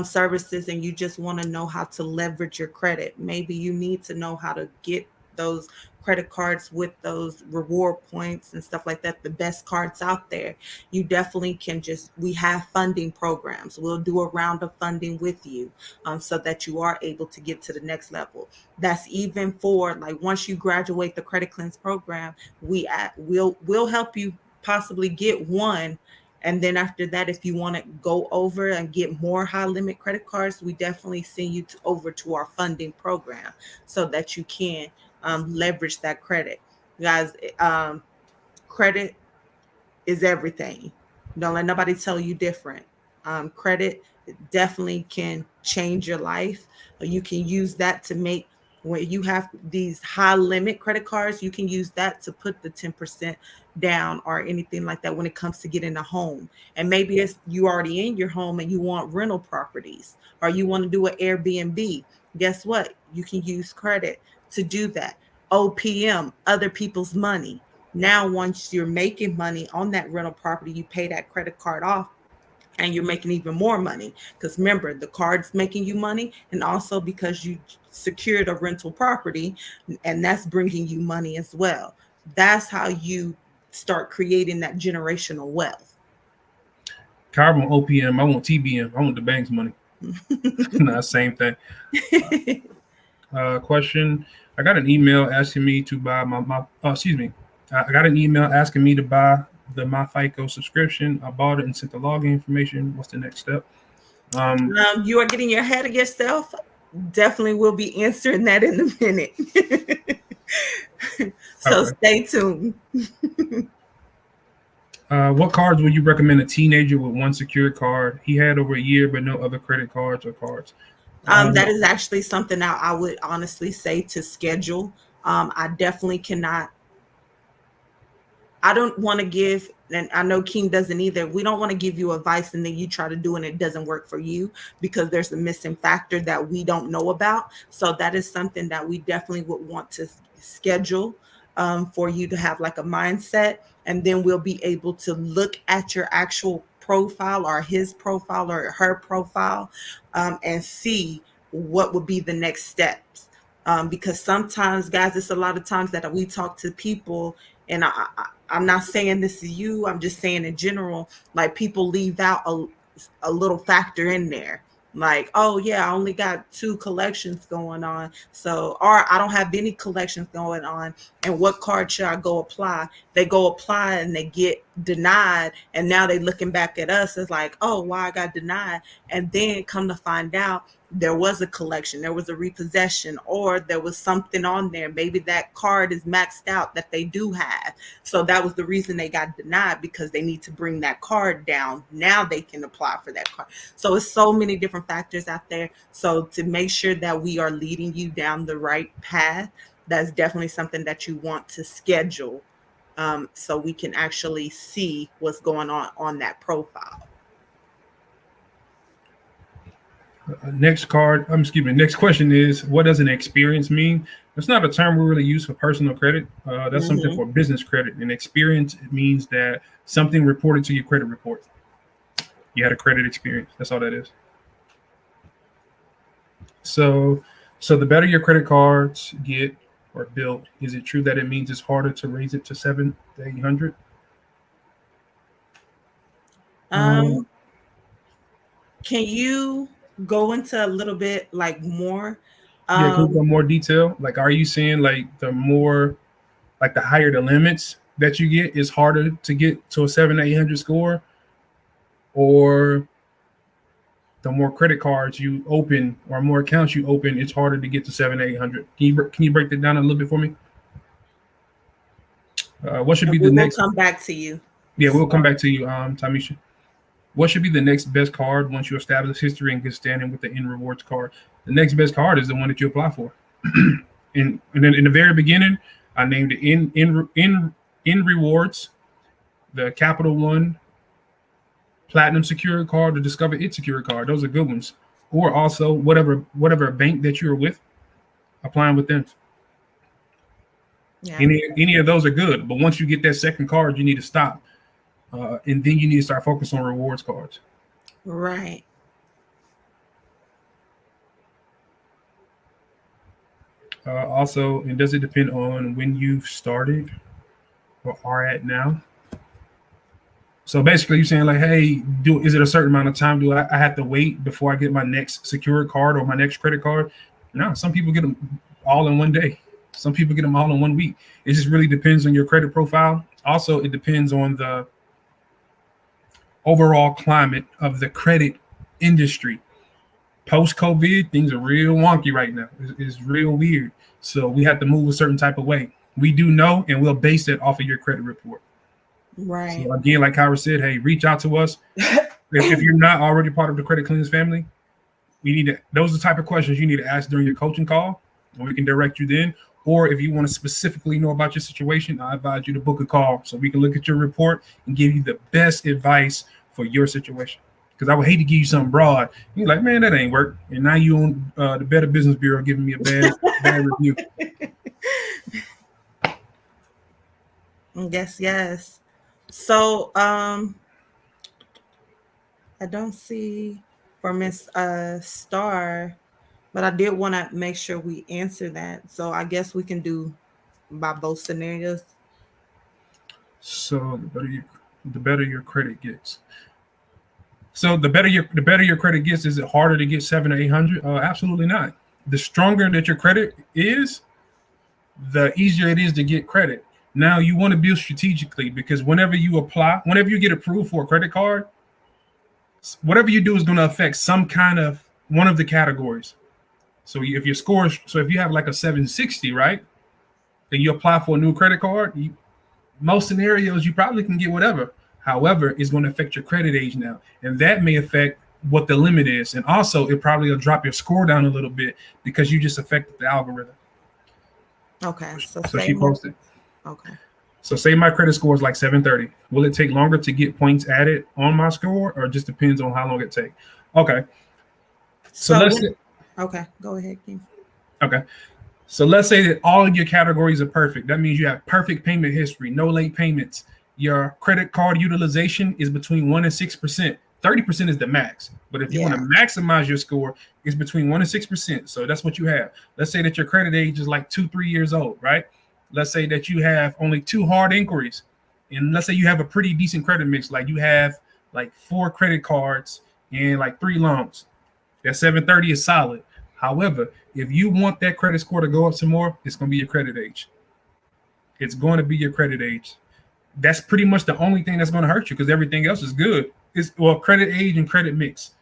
services, and you just want to know how to leverage your credit, maybe you need to know how to get those credit cards with those reward points and stuff like that, the best cards out there, you definitely can just, we have funding programs. We'll do a round of funding with you, so that you are able to get to the next level. That's even for like, once you graduate the credit cleanse program, we'll help you possibly get one. And then after that, if you want to go over and get more high limit credit cards, we definitely send you over to our funding program so that you can leverage that credit. Guys, credit is everything. Don't let nobody tell you different. Credit definitely can change your life. You can use that to make, when you have these high limit credit cards, you can use that to put the 10% down or anything like that when it comes to getting a home. And maybe it's you already in your home and you want rental properties, or you want to do an Airbnb. Guess what? You can use credit to do that. OPM, other people's money. Now, once you're making money on that rental property, you pay that credit card off and you're making even more money. Because remember, the card's making you money, and also because you secured a rental property, and that's bringing you money as well. That's how you start creating that generational wealth. Car want OPM. I want TBM. I want the bank's money. Not same thing. Question. I got an email asking me to buy my excuse me. I got an email asking me to buy the My FICO subscription. I bought it and sent the login information. What's the next step? Um, You are getting ahead of yourself. Definitely will be answering that in a minute. So okay. stay tuned. What cards would you recommend a teenager with one secured card? He had over a year, but no other credit cards or cards. That Um, is actually something I would honestly say to schedule. I definitely cannot. I don't want to give, and I know Keem doesn't either. We don't want to give you advice and then you try to do and it doesn't work for you because there's a missing factor that we don't know about. So that is something that we definitely would want to schedule for you to have like a mindset, and then we'll be able to look at your actual profile or his profile or her profile, and see what would be the next steps. Because sometimes, guys, it's a lot of times that we talk to people, and I'm not saying this is you. I'm just saying in general, like people leave out a little factor in there. Like, oh yeah, I only got 2 collections going on. So, or I don't have any collections going on. And what card should I go apply? They go apply and they get denied. And now they looking back at us as like, oh, why I got denied. And then come to find out there was a collection, there was a repossession, or there was something on there. Maybe that card is maxed out that they do have. So that was the reason they got denied, because they need to bring that card down. Now they can apply for that card. So it's so many different factors out there. So to make sure that we are leading you down the right path, that's definitely something that you want to schedule, so we can actually see what's going on that profile. Next card. Excuse me. Next question is, what does an experience mean? That's not a term we really use for personal credit. That's something Mm-hmm. for business credit. An experience, it means that something reported to your credit report. You had a credit experience. That's all that is. So, so the better your credit cards get or built, is it true that it means it's harder to raise it to 700 to 800? Um, Um, can you go into a little bit like more? yeah, can we Um, go more detail? Like, are you saying like the more, like the higher the limits that you get, is harder to get to a 700 to 800 score, or the more credit cards you open or more accounts you open, it's harder to get to 700 to 800? Can you break that down a little bit for me? What should and be we the will next? come back to you. Yeah, we'll come So, back to you, Tamisha. What should be the next best card once you establish history and good standing with the N rewards card? The next best card is the one that you apply for. And then in the very beginning, I named it in rewards, the Capital One Platinum Secure card, the Discover It Secure card. Those are good ones. Or also whatever bank that you're with, applying with them. yeah, Any of those are good. But once you get that second card, you need to stop, and then you need to start focusing on rewards cards. right. Also, and does it depend on when you've started or are at now? So basically, you're saying like, hey, do is it a certain amount of time? Do I have to wait before I get my next secured card or my next credit card? No, some people get them all in one day. Some people get them all in 1 week. It just really depends on your credit profile. Also, it depends on the overall climate of the credit industry. Post COVID, things are real wonky right now. It's real weird. So we have to move a certain type of way. We do know, and we'll base it off of your credit report. Right. So again, like Kyra said, hey, reach out to us. If you're not already part of the Credit Cleanse family, we need to. Those are the type of questions you need to ask during your coaching call, and we can direct you then. Or if you want to specifically know about your situation, I advise you to book a call so we can look at your report and give you the best advice for your situation. Because I would hate to give you something broad. You're like, man, that ain't work. And now you on the Better Business Bureau giving me a bad review. Yes, yes. So, I don't see for Miss Star, but I did want to make sure we answer that. So I guess we can do by both scenarios. So the better your credit gets. So the better your credit gets, is it harder to get 700 or 800? Absolutely not. The stronger that your credit is, the easier it is to get credit. Now you want to build strategically, because whenever you get approved for a credit card, whatever you do is going to affect some kind of one of the categories. So if you have like a 760, right, and you apply for a new credit card, most scenarios you probably can get whatever. However, it's going to affect your credit age now, and that may affect what the limit is, and also it probably will drop your score down a little bit because you just affected the algorithm. Okay, so So say she more. posted. Okay. So say my credit score is like 730. Will it take longer to get points added on my score, or it just depends on how long it takes? Okay. So So let's when say, okay, go ahead, King. okay. So let's say that all of your categories are perfect. That means you have perfect payment history, no late payments. Your credit card utilization is between 1% and 6%. 30% is the max. But if you want Yeah. to maximize your score, it's between 1% and 6%. So that's what you have. Let's say that your credit age is like 2, 3 years old, right? Let's say that you have only two hard inquiries. And let's say you have a pretty decent credit mix, like you have like 4 credit cards and like 3 loans. That 730 is solid. However, if you want that credit score to go up some more, it's going to be your credit age. It's going to be your credit age. That's pretty much the only thing that's going to hurt you, because everything else is good. It's, well, credit age and credit mix.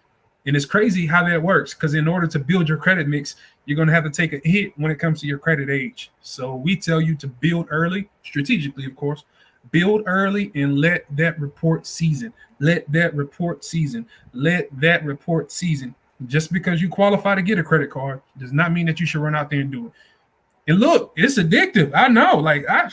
And it's crazy how that works, because in order to build your credit mix, you're going to have to take a hit when it comes to your credit age. So we tell you to build early, strategically, of course. Build early and let that report season. Let that report season. Let that report season. Just because you qualify to get a credit card does not mean that you should run out there and do it. And look, it's addictive. I know. Like I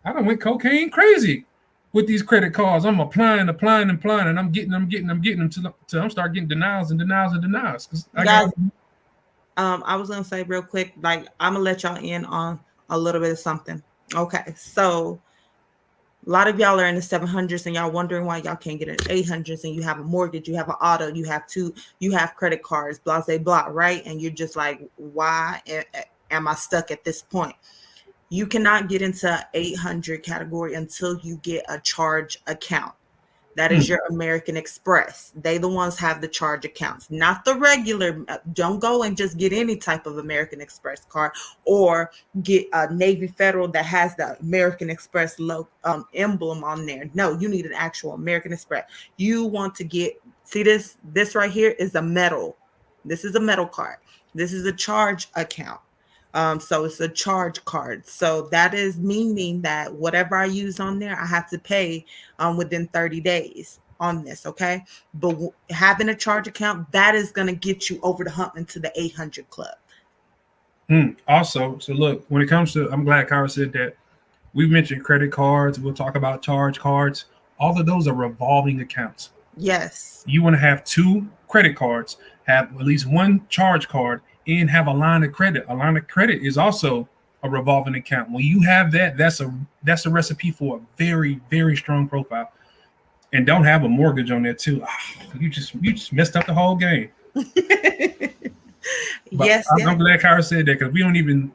done went cocaine crazy with these credit cards. I'm applying, and I'm getting them till I'm start getting denials and denials and denials. Because I got Guys, I was gonna say real quick, like I'm gonna let y'all in on a little bit of something. Okay, so a lot of y'all are in the 700s and y'all wondering why y'all can't get an 800s, and you have a mortgage, you have an auto, you have credit cards, blah, blah, blah, right? And you're just like, why am I stuck at this point? You cannot get into 800 category until you get a charge account. That is your American Express. They the ones have the charge accounts, not the regular. Don't go and just get any type of American Express card, or get a Navy Federal that has the American Express emblem on there. No, you need an actual American Express. You want to get, see this? This right here is a metal. This is a metal card. This is a charge account. So it's a charge card. So that is meaning that whatever I use on there, I have to pay within 30 days on this. Okay. But having a charge account, that is going to get you over the hump into the 800 club. Also, so look, when it comes to, I'm glad Kyra said that. We've mentioned credit cards. We'll talk about charge cards. All of those are revolving accounts. Yes. You want to have 2 credit cards, have at least one charge card, and have a line of credit. A line of credit is also a revolving account. When you have that, that's a recipe for a very, very strong profile. And don't have a mortgage on that too. You just messed up the whole game. But Yes. I'm Yes. glad Kyra said that, because we don't even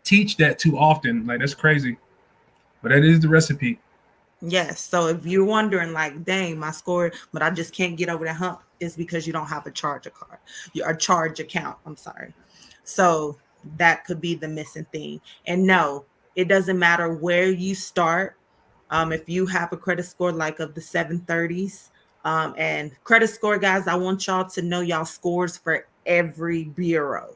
teach that too often. Like, that's crazy. But that is the recipe. Yes. So if you're wondering, like, dang, my score, but I just can't get over that hump, is because you don't have a charge card, a charge account. I'm sorry. So that could be the missing thing. And no, it doesn't matter where you start. If you have a credit score like of the 730s, and credit score, guys, I want y'all to know y'all scores for every bureau,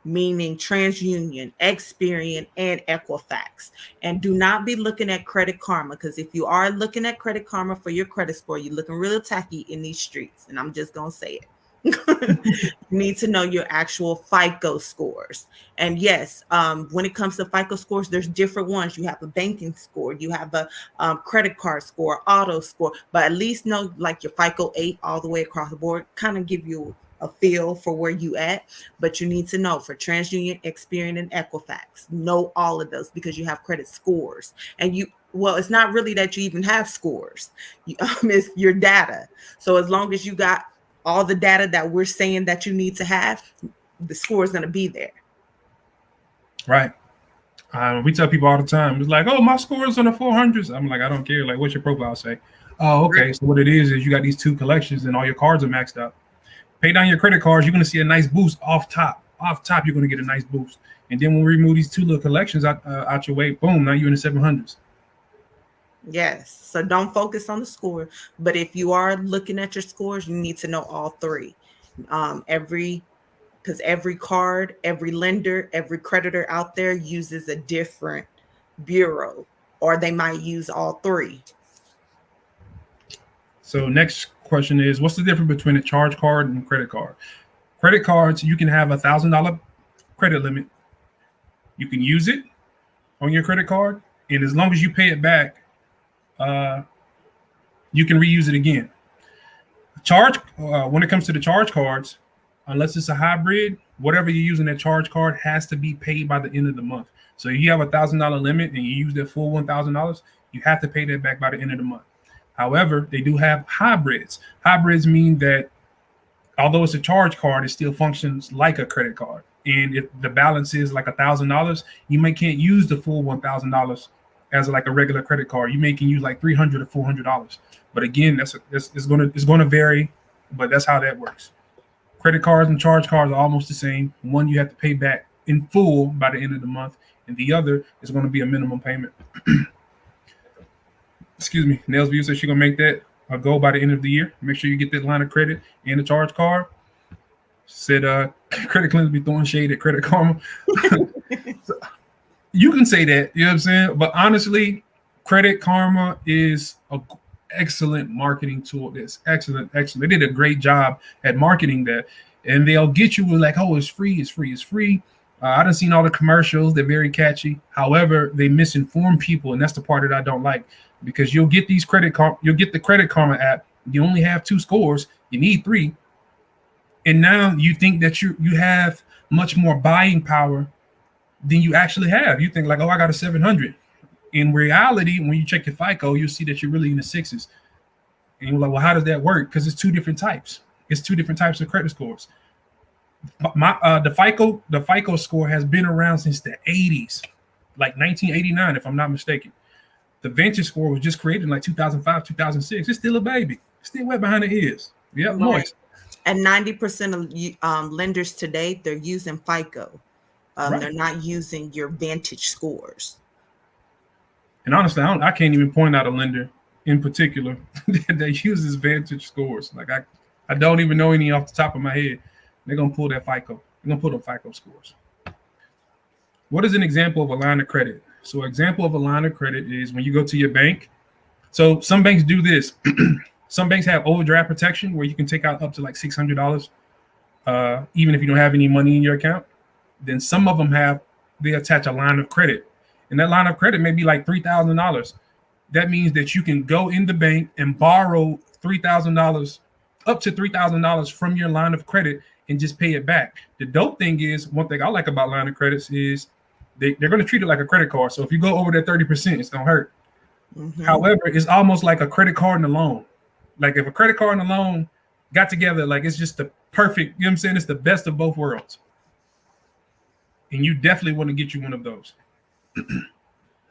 meaning TransUnion, Experian, and Equifax. And do not be looking at Credit Karma, because if you are looking at Credit Karma for your credit score, you're looking real tacky in these streets. And I'm just going to say it. You need to know your actual FICO scores. And yes, when it comes to FICO scores, there's different ones. You have a banking score, you have a credit card score, auto score, but at least know like your FICO 8 all the way across the board, kind of give you a feel for where you at. But you need to know for TransUnion, Experian, and Equifax, know all of those, because you have credit scores. And well, it's not really that you even have scores. It's your data. So as long as you got all the data that we're saying that you need to have, the score is going to be there. Right. We tell people all the time, it's like, oh, my score is in the 400s. I'm like, I don't care. Like, what's your profile say? Oh, Right. okay. So what it is you got these two collections and all your cards are maxed out. Pay down your credit cards, you're going to see a nice boost off top. Off top, you're going to get a nice boost. And then when we remove these two little collections out your way, boom, now you're in the 700s. Yes. So don't focus on the score. But if you are looking at your scores, you need to know all three. Every because every card, every lender, every creditor out there uses a different bureau, or they might use all three. So next question is, what's the difference between a charge card and a credit card? Credit cards, you can have $1,000 credit limit. You can use it on your credit card, and as long as you pay it back, uh, you can reuse it again. Charge when it comes to the charge cards, unless it's a hybrid, whatever you're using that charge card has to be paid by the end of the month. So if you have $1,000 limit and you use that full $1,000, you have to pay that back by the end of the month. However, they do have hybrids. Hybrids mean that although it's a charge card, it still functions like a credit card. And if the balance is like $1,000, you may can't use the full $1,000 as like a regular credit card. You may can use like $300 or $400. But again, it's gonna vary, but that's how that works. Credit cards and charge cards are almost the same. One you have to pay back in full by the end of the month, and the other is going to be a minimum payment. Excuse me. Nels View says she's gonna make that a goal by the end of the year. Make sure you get that line of credit and the charge card. Said Credit Cleanse be throwing shade at Credit Karma. So, you can say that, you know what I'm saying? But honestly, Credit Karma is a excellent marketing tool. It's excellent. They did a great job at marketing that, and they'll get you with like, oh, it's free, it's free, it's free. I done seen all the commercials. They're very catchy. However, they misinform people, and that's the part that I don't like, because you'll get you'll get the Credit Karma app. You only have 2 scores. You need 3, and now you think that you have much more buying power than you actually have. You think like, oh, I got a 700. In reality, when you check your FICO, you'll see that you're really in the 6s. And you're like, well, how does that work? Because it's 2 different types. It's 2 different types of credit scores. The FICO score has been around since the 80s, like 1989, if I'm not mistaken. The Vantage score was just created in like 2005, 2006. It's still a baby. It's still wet behind the ears. Yeah, moist. And 90% of lenders today, they're using FICO. Right. They're not using your Vantage scores. And honestly, I can't even point out a lender in particular that uses Vantage scores. Like I don't even know any off the top of my head. They're gonna pull that FICO. They're gonna pull the FICO scores. What is an example of a line of credit? So, an example of a line of credit is when you go to your bank. So, some banks do this. Some banks have overdraft protection where you can take out up to like $600, even if you don't have any money in your account. Then some of them they attach a line of credit, and that line of credit may be like $3,000. That means that you can go in the bank and borrow $3,000, up to $3,000 from your line of credit, and just pay it back. The dope thing is, one thing I like about line of credits is they're going to treat it like a credit card. So if you go over that 30%, it's going to hurt. Mm-hmm. However, it's almost like a credit card and a loan. Like if a credit card and a loan got together, like it's just the perfect, you know what I'm saying? It's the best of both worlds. And you definitely want to get you one of those.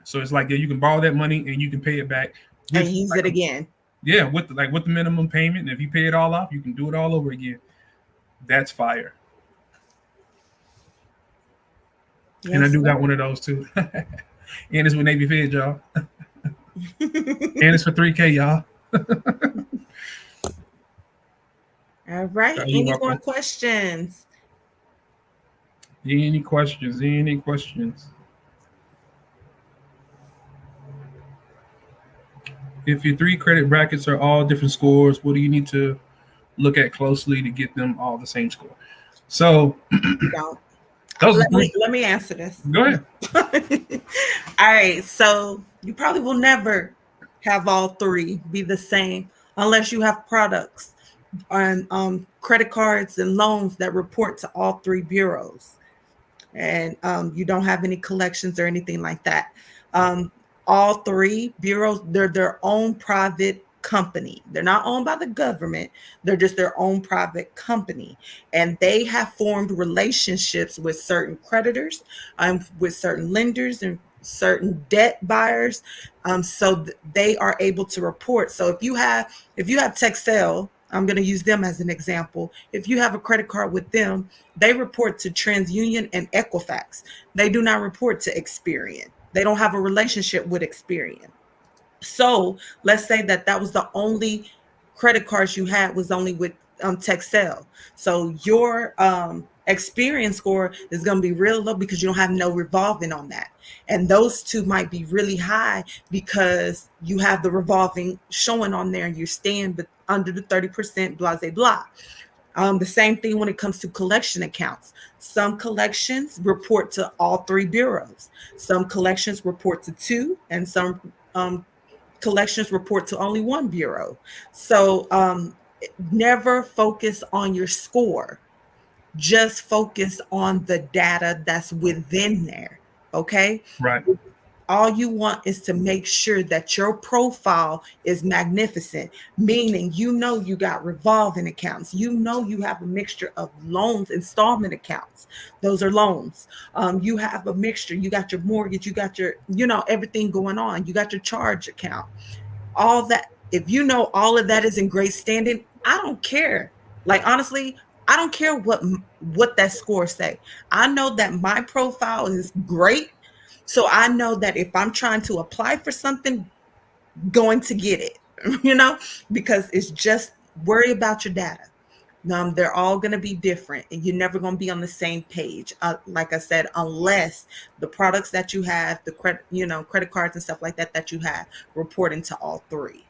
So it's like, yeah, you can borrow that money and you can pay it back. And use it again. Yeah, with the minimum payment. And if you pay it all off, you can do it all over again. That's fire. Yes, and I do got one of those too. And it's with Navy Fed, y'all. And it's for $3K, y'all. All right. Any more questions? Any questions? Any questions? If your 3 credit brackets are all different scores, what do you need to look at closely to get them all the same score? So let me answer this. Go ahead. All right. So you probably will never have all 3 be the same unless you have products on credit cards and loans that report to all 3 bureaus. And you don't have any collections or anything like that. All 3 bureaus, they're their own private company. They're not owned by the government. They're just their own private company. And they have formed relationships with certain creditors, with certain lenders, and certain debt buyers, so they are able to report. So if you have Texel, I'm going to use them as an example. If you have a credit card with them, they report to TransUnion and Equifax. They do not report to Experian. They don't have a relationship with Experian. So let's say that that was the only credit cards you had was only with Texel. So your experience score is going to be real low because you don't have no revolving on that. And those two might be really high because you have the revolving showing on there and you're staying under the 30%, blah, blah, blah. The same thing when it comes to collection accounts. Some collections report to all three bureaus. Some collections report to two, and some collections report to only one bureau. So never focus on your score. Just focus on the data that's within there. Okay. Right. All you want is to make sure that your profile is magnificent, meaning you got revolving accounts, you have a mixture of loans, installment accounts, those are loans. You have a mixture, you got your mortgage, you got your everything going on, you got your charge account, all that. If all of that is in great standing, I don't care. Like, honestly, I don't care what that score say. I know that my profile is great, so I know that if I'm trying to apply for something, going to get it, you know, because it's just worry about your data. They're all going to be different, and you're never going to be on the same page. Like I said, unless the products that you have, the credit cards and stuff like that that you have, reporting to all three.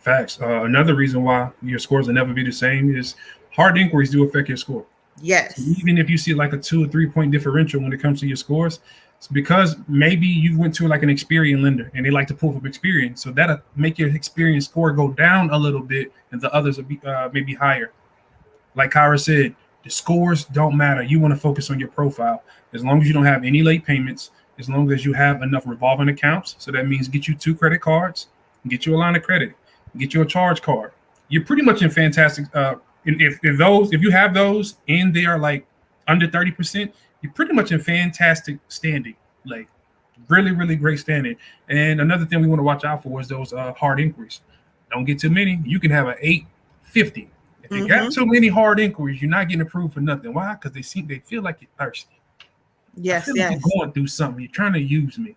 Facts. Another reason why your scores will never be the same is hard inquiries do affect your score. So Yes. even if you see like a 2 or 3 point differential when it comes to your scores, it's because maybe you went to like an Experian lender and they like to pull from Experian. So that'll make your Experian score go down a little bit and the others will be maybe higher. Like Kyra said, the scores don't matter. You want to focus on your profile. As long as you don't have any late payments, as long as you have enough revolving accounts. So that means get you 2 credit cards, get you a line of credit, get you a charge card. You're pretty much in fantastic. If you have those and they are like under 30%, you're pretty much in fantastic standing. Like really, really great standing. And another thing we want to watch out for is those hard inquiries. Don't get too many. You can have an 850. If you got Mm-hmm. too many hard inquiries, you're not getting approved for nothing. Why? Because they feel like you're thirsty. I Yes, feel like you're yes. going through something. You're trying to use me.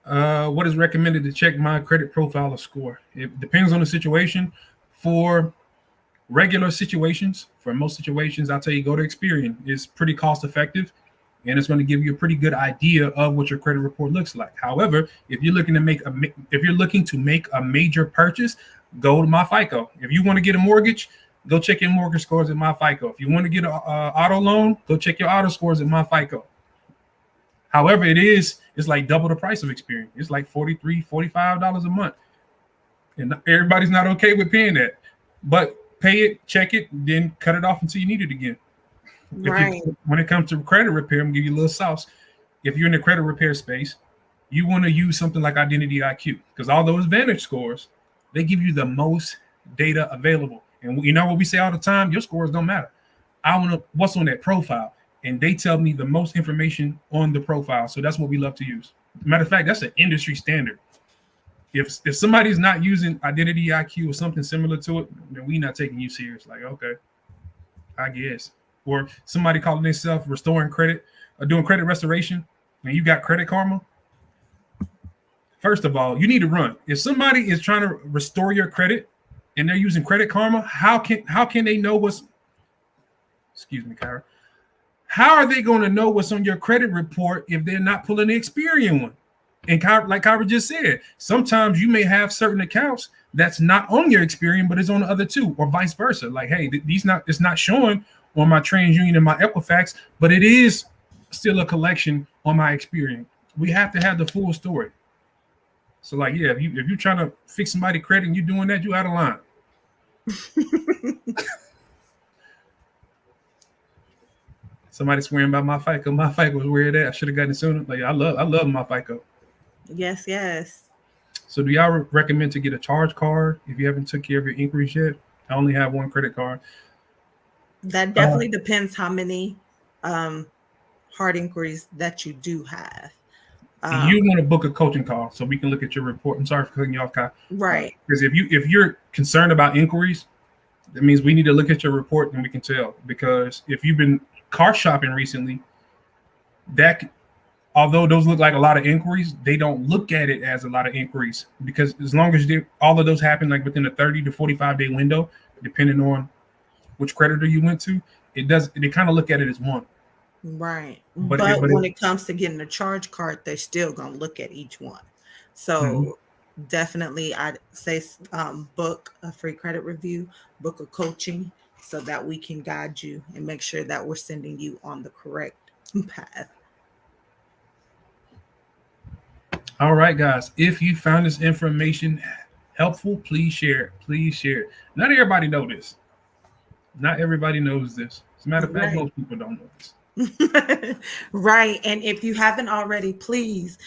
What is recommended to check my credit profile or score? It depends on the situation. For regular situations, for most situations, I'll tell you go to Experian. It's pretty cost effective, and it's going to give you a pretty good idea of what your credit report looks like. However, if you're looking to make a major purchase, go to my FICO. If you want to get a mortgage, go check your mortgage scores at my FICO. If you want to get an auto loan, go check your auto scores at my FICO. However, it's like double the price of Experian. It's like $43, $45 a month. And everybody's not okay with paying that. But pay it, check it, then cut it off until you need it again. If you Right. when it comes to credit repair, I'm gonna give you a little sauce. If you're in the credit repair space, you want to use something like Identity IQ because all those Vantage scores, they give you the most data available. And you know what we say all the time? Your scores don't matter. I want to what's on that profile, and they tell me the most information on the profile. So that's what we love to use. Matter of fact, that's an industry standard. If somebody's not using Identity IQ or something similar to it, then we not taking you serious. Like, okay, I guess. Or somebody calling themselves restoring credit or doing credit restoration, and you got Credit Karma. First of all, you need to run. If somebody is trying to restore your credit and they're using Credit Karma, how can they know what's excuse me, Kyra? How are they going to know what's on your credit report if they're not pulling the Experian one? And like Kyra just said, sometimes you may have certain accounts that's not on your Experian, but it's on the other two, or vice versa. Like, hey, it's not showing on my TransUnion and my Equifax, but it is still a collection on my Experian. We have to have the full story. So, like, yeah, if you're trying to fix somebody credit and you're doing that, you out of line. Somebody swearing by my FICO. My FICO was where that. I should have gotten it sooner. Like, I love my FICO. Yes, yes. So do y'all recommend to get a charge card if you haven't took care of your inquiries yet? I only have one credit card. That Uh, definitely depends how many um, hard inquiries that you do have. you Um, want to book a coaching call so we can look at your report. I'm sorry for cutting you off, Kai. right, Because if you're concerned about inquiries, that means we need to look at your report and we can tell. Because if you've been car shopping recently, that although those look like a lot of inquiries, they don't look at it as a lot of inquiries because as long as all of those happen like within a 30 to 45-day window, depending on which creditor you went to, it does. They kind of look at it as one. right. But it, But but when it, it comes to getting a charge card, they're still gonna look at each one. mhm. So definitely, I'd say book a free credit review, book a coaching, so that we can guide you and make sure that we're sending you on the correct path. All right, guys. If you found this information helpful, please share it. Please share it. Not everybody know this. Not everybody knows this. As a matter of fact, Right. most people don't know this. Right. And if you haven't already, please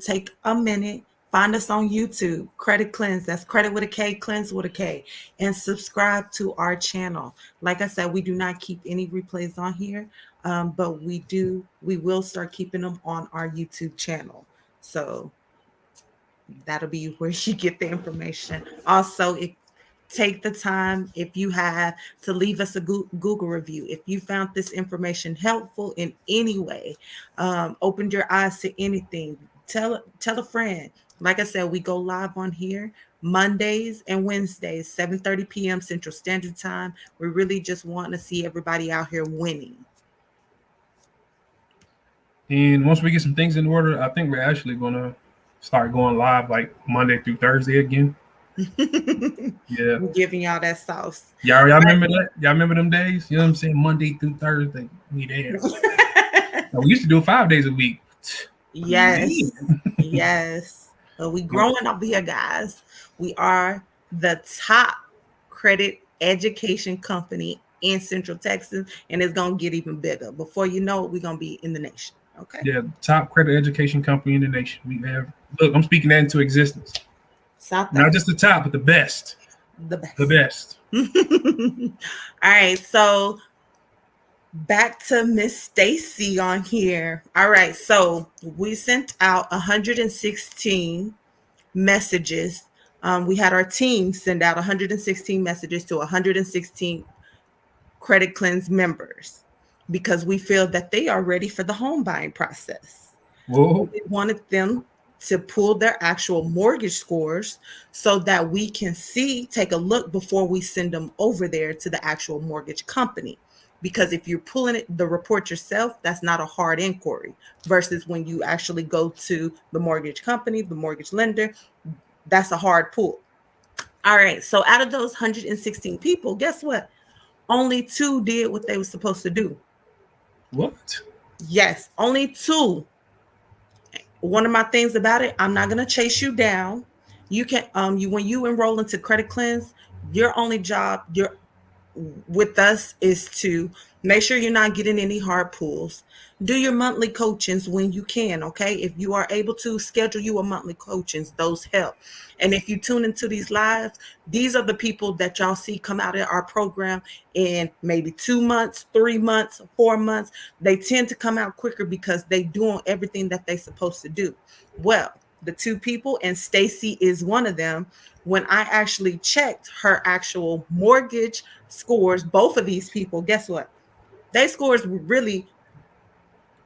take a minute, find us on YouTube, Credit Cleanse. That's credit with a K, cleanse with a K, and subscribe to our channel. Like I said, we do not keep any replays on here, but we will start keeping them on our YouTube channel. So that'll be where you get the information. Also, if take the time, if you have, to leave us a Google review if you found this information helpful in any way, opened your eyes to anything. Tell a friend. Like I said, we go live on here Mondays and Wednesdays, 7:30 p.m. Central Standard Time. We really just want to see everybody out here winning. And once we get some things in order, I think we're actually gonna start going live like Monday through Thursday again. Yeah. We're giving y'all that sauce. Y'all remember that? Y'all remember them days? You know what I'm saying? Monday through Thursday. We there. Now, we used to do it 5 days a week. Yes, Man. yes. But we Yeah. growing up here, guys. We are the top credit education company in Central Texas, and it's gonna get even bigger. Before you know it, we're gonna be in the nation. Okay, Yeah, top credit education company in the nation. We have look, I'm speaking that into existence. South Not Africa, just the top, but the best. the The best. best. All right, so back to Miss Stacy on here. All right, so we sent out 116 messages. We had our team send out 116 messages to 116 Credit Cleanse members because we feel that they are ready for the home buying process. Whoa. We wanted them to pull their actual mortgage scores so that we can take a look before we send them over there to the actual mortgage company. Because if you're pulling the report yourself, that's not a hard inquiry. Versus when you actually go to the mortgage company, the mortgage lender, that's a hard pull. All right. So out of those 116 people, guess what? Only two did what they were supposed to do. What? Yes, only two. One of my things about it, I'm not gonna chase you down. You can you when you enroll into Credit Cleanse, your only job, your with us is to make sure you're not getting any hard pulls. Do your monthly coachings when you can, okay? If you are able to schedule you a monthly coachings, those help. And if you tune into these lives, these are the people that y'all see come out of our program in maybe 2 months, 3 months, 4 months. They tend to come out quicker because they doing everything that they supposed to do. Well, the two people, and Stacy is one of them. When I actually checked her actual mortgage scores, both of these people, guess what? They scores were really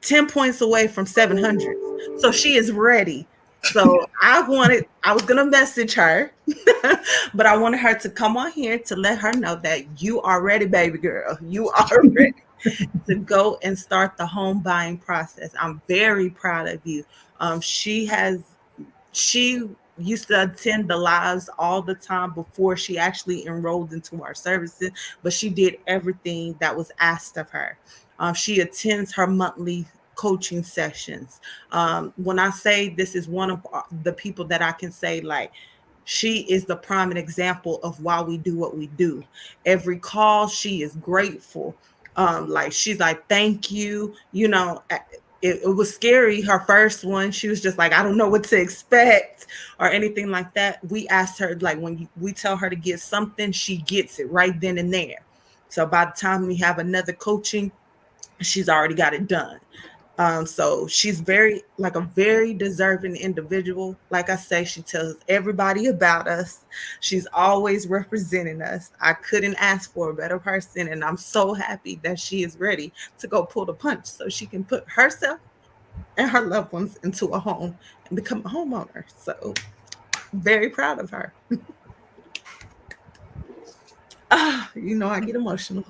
10 points away from 700. So she is ready. So I was going to message her, but I wanted her to come on here to let her know that you are ready, baby girl. You are ready to go and start the home buying process. I'm very proud of you. She used to attend the lives all the time before she actually enrolled into our services, but she did everything that was asked of her. She attends her monthly coaching sessions. When I say this is one of the people that I can say, like, she is the prime example of why we do what we do. Every call, she is grateful. Like, she's like, thank you. It was scary. Her first one, she was just like, I don't know what to expect or anything like that. We asked her, like, when we tell her to get something, she gets it right then and there. So by the time we have another coaching, she's already got it done. So she's like a very deserving individual. Like I say, she tells everybody about us. She's always representing us. I couldn't ask for a better person, and I'm so happy that she is ready to go pull the punch so she can put herself and her loved ones into a home and become a homeowner. So very proud of her. I get emotional.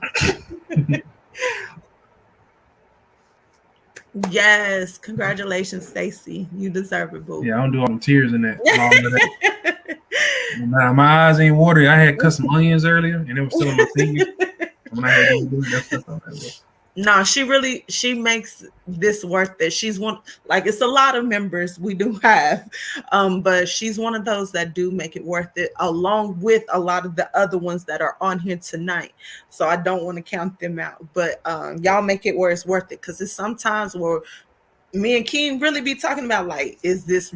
Yes, congratulations, Stacy. You deserve it, boo. Yeah, I don't do all them tears in that. All of that. Nah, my eyes ain't watery. I had cut some onions earlier, and it was still on my fingers. When I had to do it, that's all that was. No, she makes this worth it. She's one, like, it's a lot of members we do have, but she's one of those that do make it worth it, along with a lot of the other ones that are on here tonight. So I don't want to count them out, but y'all make it where it's worth it, because it's sometimes where me and Keem really be talking about, like, is this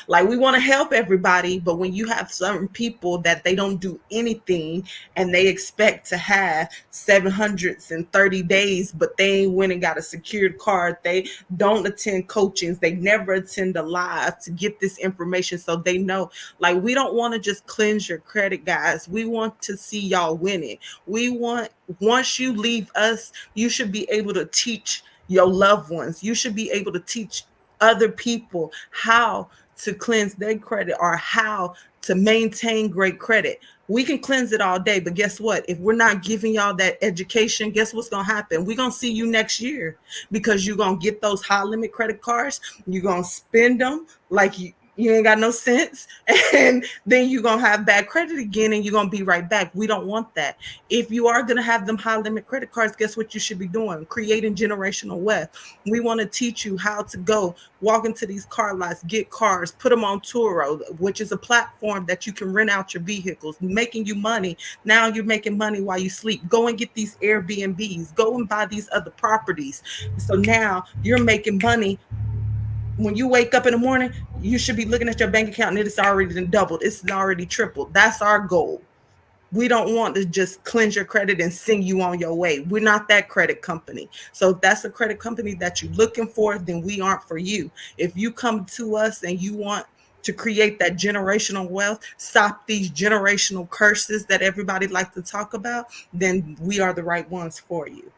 like, we want to help everybody, but when you have certain people that they don't do anything and they expect to have 730 days, but they ain't went and got a secured card, they don't attend coachings, they never attend a live to get this information so they know. Like, we don't want to just cleanse your credit, guys. We want to see y'all winning. We want, once you leave us, you should be able to teach your loved ones. You should be able to teach other people how to cleanse their credit or how to maintain great credit. We can cleanse it all day, but guess what? If we're not giving y'all that education, guess what's going to happen? We're going to see you next year, because you're going to get those high limit credit cards. You're going to spend them like you ain't got no sense, and then you're going to have bad credit again, and you're going to be right back. We don't want that. If you are going to have them high limit credit cards, guess what you should be doing? Creating generational wealth. We want to teach you how to go walk into these car lots, get cars, put them on Turo, which is a platform that you can rent out your vehicles, making you money. Now you're making money while you sleep. Go and get these Airbnbs, go and buy these other properties. So now you're making money. When you wake up in the morning, you should be looking at your bank account and it's already doubled. It's already tripled. That's our goal. We don't want to just cleanse your credit and send you on your way. We're not that credit company. So if that's a credit company that you're looking for, then we aren't for you. If you come to us and you want to create that generational wealth, stop these generational curses that everybody likes to talk about, then we are the right ones for you.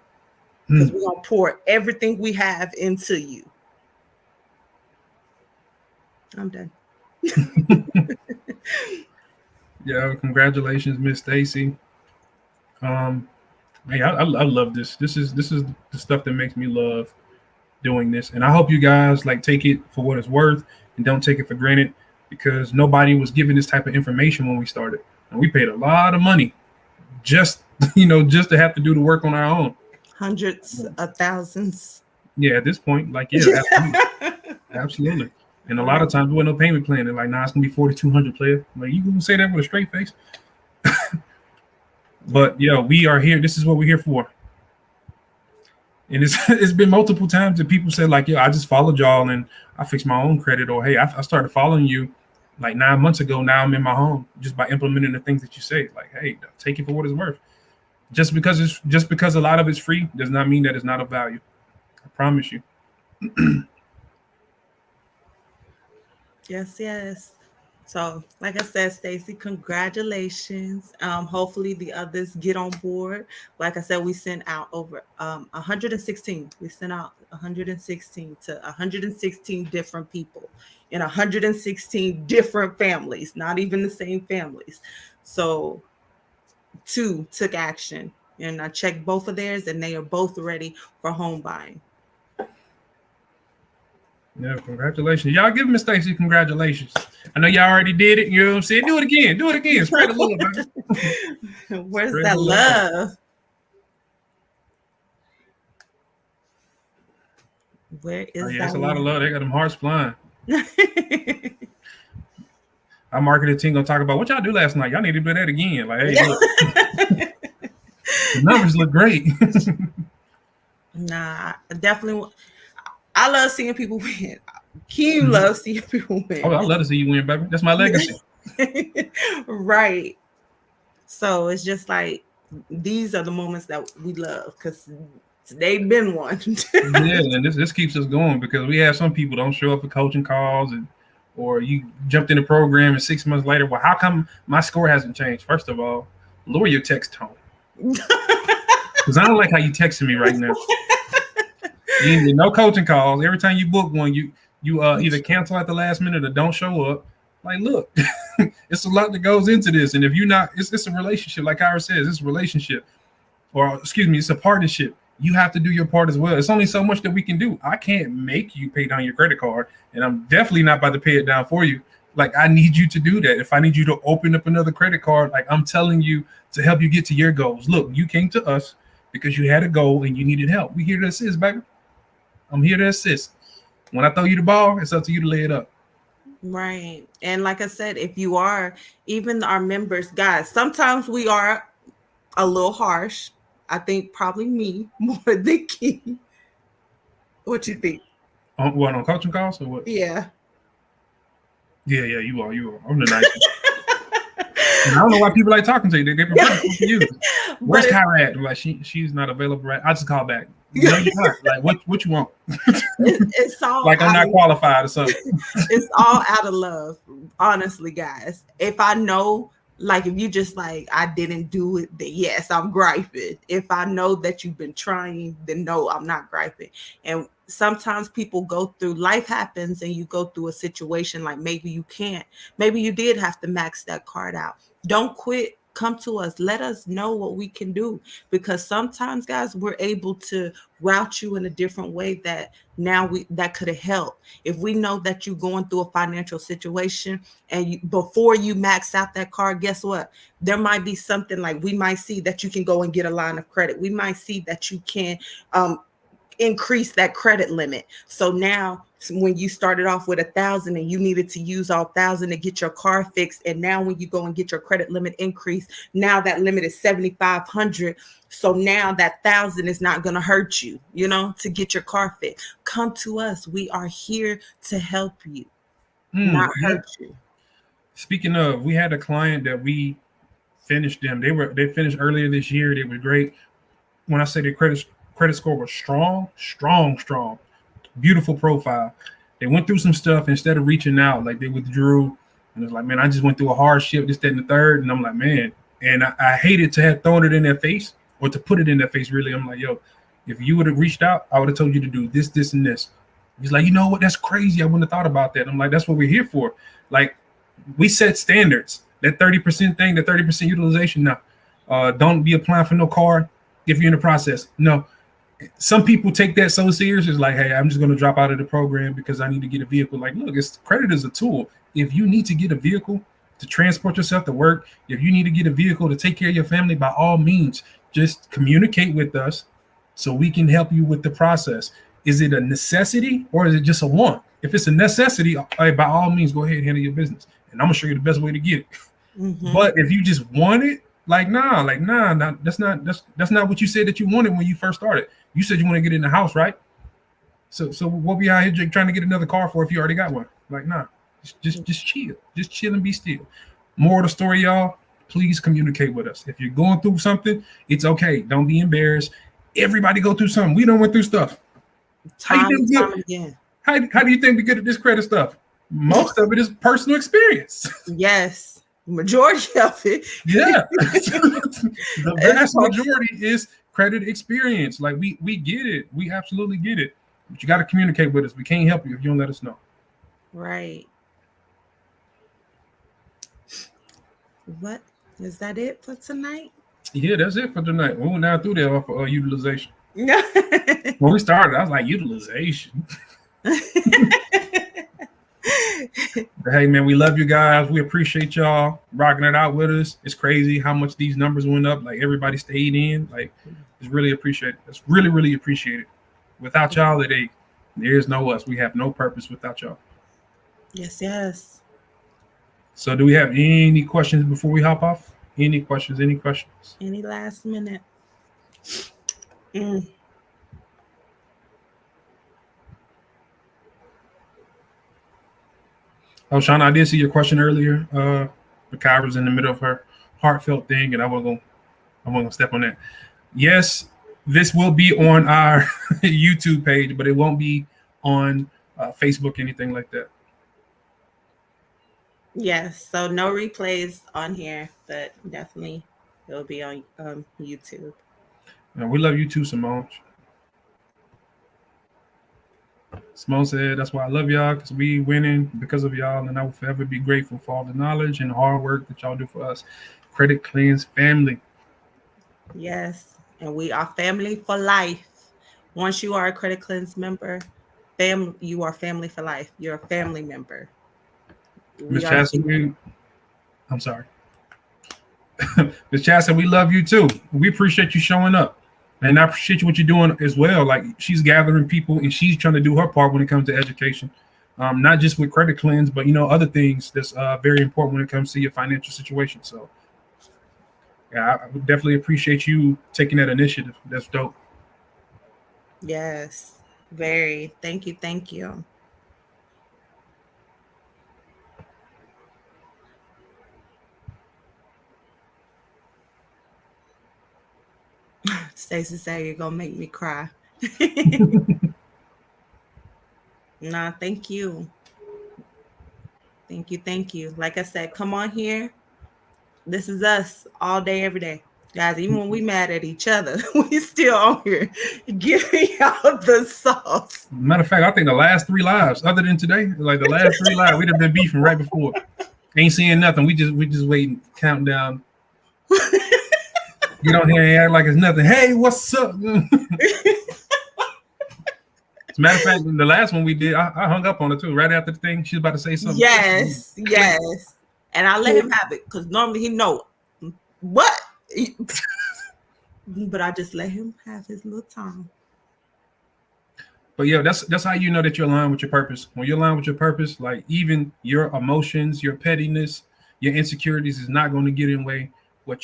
Because we're going to pour everything we have into you. I'm done. Yeah, congratulations, Miss Stacy. Hey, I love this. This is the stuff that makes me love doing this, and I hope you guys like take it for what it's worth and don't take it for granted, because nobody was given this type of information when we started, and we paid a lot of money just just to have to do the work on our own. Hundreds of thousands. Yeah, at this point, like, yeah, absolutely, absolutely. And a lot of times we had no payment plan. They're like, nah, it's gonna be 4,200, player. Like, you gonna say that with a straight face? But yeah, we are here. This is what we're here for. And it's been multiple times that people said, like, yo, I just followed y'all and I fixed my own credit, or hey, I started following you like 9 months ago. Now I'm in my home just by implementing the things that you say. Like, hey, take it for what it's worth. Just because a lot of it's free does not mean that it's not of value. I promise you. Yes. So, like I said, Stacy, congratulations. Hopefully the others get on board. Like I said, we sent out over 116. We sent out 116 to 116 different people in 116 different families, not even the same families. So 2 took action, and I checked both of theirs, and they are both ready for home buying. Yeah, congratulations. Y'all give Miss Stacy congratulations. I know y'all already did it. You know what I'm saying? Do it again. Do it again. Spread the love, baby. Where's Spread that love? Where is that? It's a lot of love. They got them hearts flying. Our marketing team gonna talk about what y'all do last night. Y'all need to do that again. Like, hey, look. The numbers look great. Nah, definitely. I love seeing people win. Keem loves seeing people win. Oh, I love to see you win, baby. That's my legacy. Right. So it's just like, These are the moments that we love because they've been one. Yeah, and this keeps us going because we have some people don't show up for coaching calls and or you jumped in the program and 6 months later, well, how come my score hasn't changed? First of all, lower your text tone because I don't like how you texting me right now. You ain't get no coaching calls. Every time you book one, you either cancel at the last minute or don't show up. Like, look, it's a lot that goes into this, and if you're not, it's a relationship. Like Ira says, it's a relationship, or excuse me, it's a partnership. You have to do your part as well. It's only so much that we can do. I can't make you pay down your credit card, and I'm definitely not about to pay it down for you. Like, I need you to do that. If I need you to open up another credit card, like I'm telling you to help you get to your goals. Look, you came to us because you had a goal and you needed help. We here to assist, baby. I'm here to assist. When I throw you the ball, it's up to you to lay it up. Right. And like I said, if you are, even our members, guys, sometimes we are a little harsh. I think probably me more than Key. What you think? What, on coaching calls or what? Yeah. Yeah, you are. You are. I'm the nice one. And I don't know why people like talking to you. They prefer to talk to you. Where's Kyra at? Like she's not available, right? I just call back. No, you're not. Like what you want? It's all like I'm not qualified or something. It's all out of love, honestly, guys. If I know, like, if you just like I didn't do it, then yes, I'm griping. If I know that you've been trying, then no, I'm not griping. And sometimes people go through life happens and you go through a situation like maybe you can't, maybe you did have to max that card out. Don't quit. Come to us. Let us know what we can do because sometimes, guys, we're able to route you in a different way that now we that could have helped. If we know that you're going through a financial situation and before you max out that card, guess what? There might be something like we might see that you can go and get a line of credit. We might see that you can increase that credit limit. So now when you started off with 1,000 and you needed to use all 1,000 to get your car fixed, and now when you go and get your credit limit increase, now that limit is 7,500. So now that 1,000 is not going to hurt you, to get your car fixed. Come to us. We are here to help you, not Yeah. hurt you. Speaking of, we had a client that we finished them. They finished earlier this year. They were great. When I say their credit score was strong, beautiful profile. They went through some stuff. Instead of reaching out, like they withdrew, and it's like, man, I just went through a hardship, this, that, and the third. And I'm like, man, and I hated to have thrown it in their face or to put it in their face. Really, I'm like, yo, if you would have reached out, I would have told you to do this, this, and this. He's like, you know what? That's crazy. I wouldn't have thought about that. I'm like, that's what we're here for. Like, we set standards. That 30% thing, that 30% utilization. Now, don't be applying for no car if you're in the process. No, some people take that so serious. It's like, hey, I'm just going to drop out of the program because I need to get a vehicle. Like, look, credit is a tool. If you need to get a vehicle to transport yourself to work, if you need to get a vehicle to take care of your family, by all means, just communicate with us so we can help you with the process. Is it a necessity or is it just a want? If it's a necessity, hey, by all means, go ahead and handle your business. And I'm going to show you the best way to get it. Mm-hmm. But if you just want it, nah, that's not what you said that you wanted when you first started. You said you want to get in the house, right? So what we out here trying to get another car for if you already got one? Like, nah, just chill and be still. More of the story, y'all. Please communicate with us. If you're going through something, it's okay. Don't be embarrassed. Everybody go through something. We don't went through stuff. How do you think we good at this credit stuff? Most of it is personal experience. Yes. Majority of it. Yeah. The vast majority is credit experience. Like we get it. We absolutely get it. But you got to communicate with us. We can't help you if you don't let us know. Right. What is that it for tonight? Yeah, that's it for tonight. We went down through there for utilization. When we started, I was like, utilization. But hey, man, we love you guys. We appreciate y'all rocking it out with us. It's crazy how much these numbers went up. Like everybody stayed in. Like it's really appreciated. It's really, really appreciated. Without y'all, there is no us. We have no purpose without y'all. Yes. So do we have any questions before we hop off? Any questions? Any last minute? Oh, Shauna, I did see your question earlier. Kyra was in the middle of her heartfelt thing, and I was going to I won't step on that. Yes, this will be on our YouTube page, but it won't be on Facebook, anything like that. Yes, so no replays on here, but definitely it'll be on YouTube. And we love you too, Simone. Simone said, "That's why I love y'all, because we winning because of y'all, and I will forever be grateful for all the knowledge and hard work that y'all do for us. Credit Cleanse family." Yes, and we are family for life. Once you are a Credit Cleanse member, you are family for life. You're a family member. Miss We are Chastity, I'm sorry. Miss Chastity, we love you too. We appreciate you showing up. And I appreciate what you're doing as well. Like, she's gathering people and she's trying to do her part when it comes to education. Not just with Credit Cleanse, but other things that's very important when it comes to your financial situation. So yeah, I would definitely appreciate you taking that initiative. That's dope. Yes, very. Thank you. Thank you. Stacey said you're gonna make me cry. Nah, thank you. Thank you. Thank you. Like I said, come on here. This is us all day, every day. Guys, even when we mad at each other, we still on here giving y'all the sauce. Matter of fact, I think the last 3 lives, other than today, like the last 3 lives, we'd have been beefing right before. Ain't seeing nothing. We just waiting, counting down. Get on here and act like it's nothing. Hey, what's up? As a matter of fact, the last one we did, I hung up on her too. Right after the thing, she's about to say something. Yes, yes. And I let him have it because normally he know what. But I just let him have his little time. But yeah, that's how you know that you're aligned with your purpose. When you're aligned with your purpose, like even your emotions, your pettiness, your insecurities is not going to get in the way. What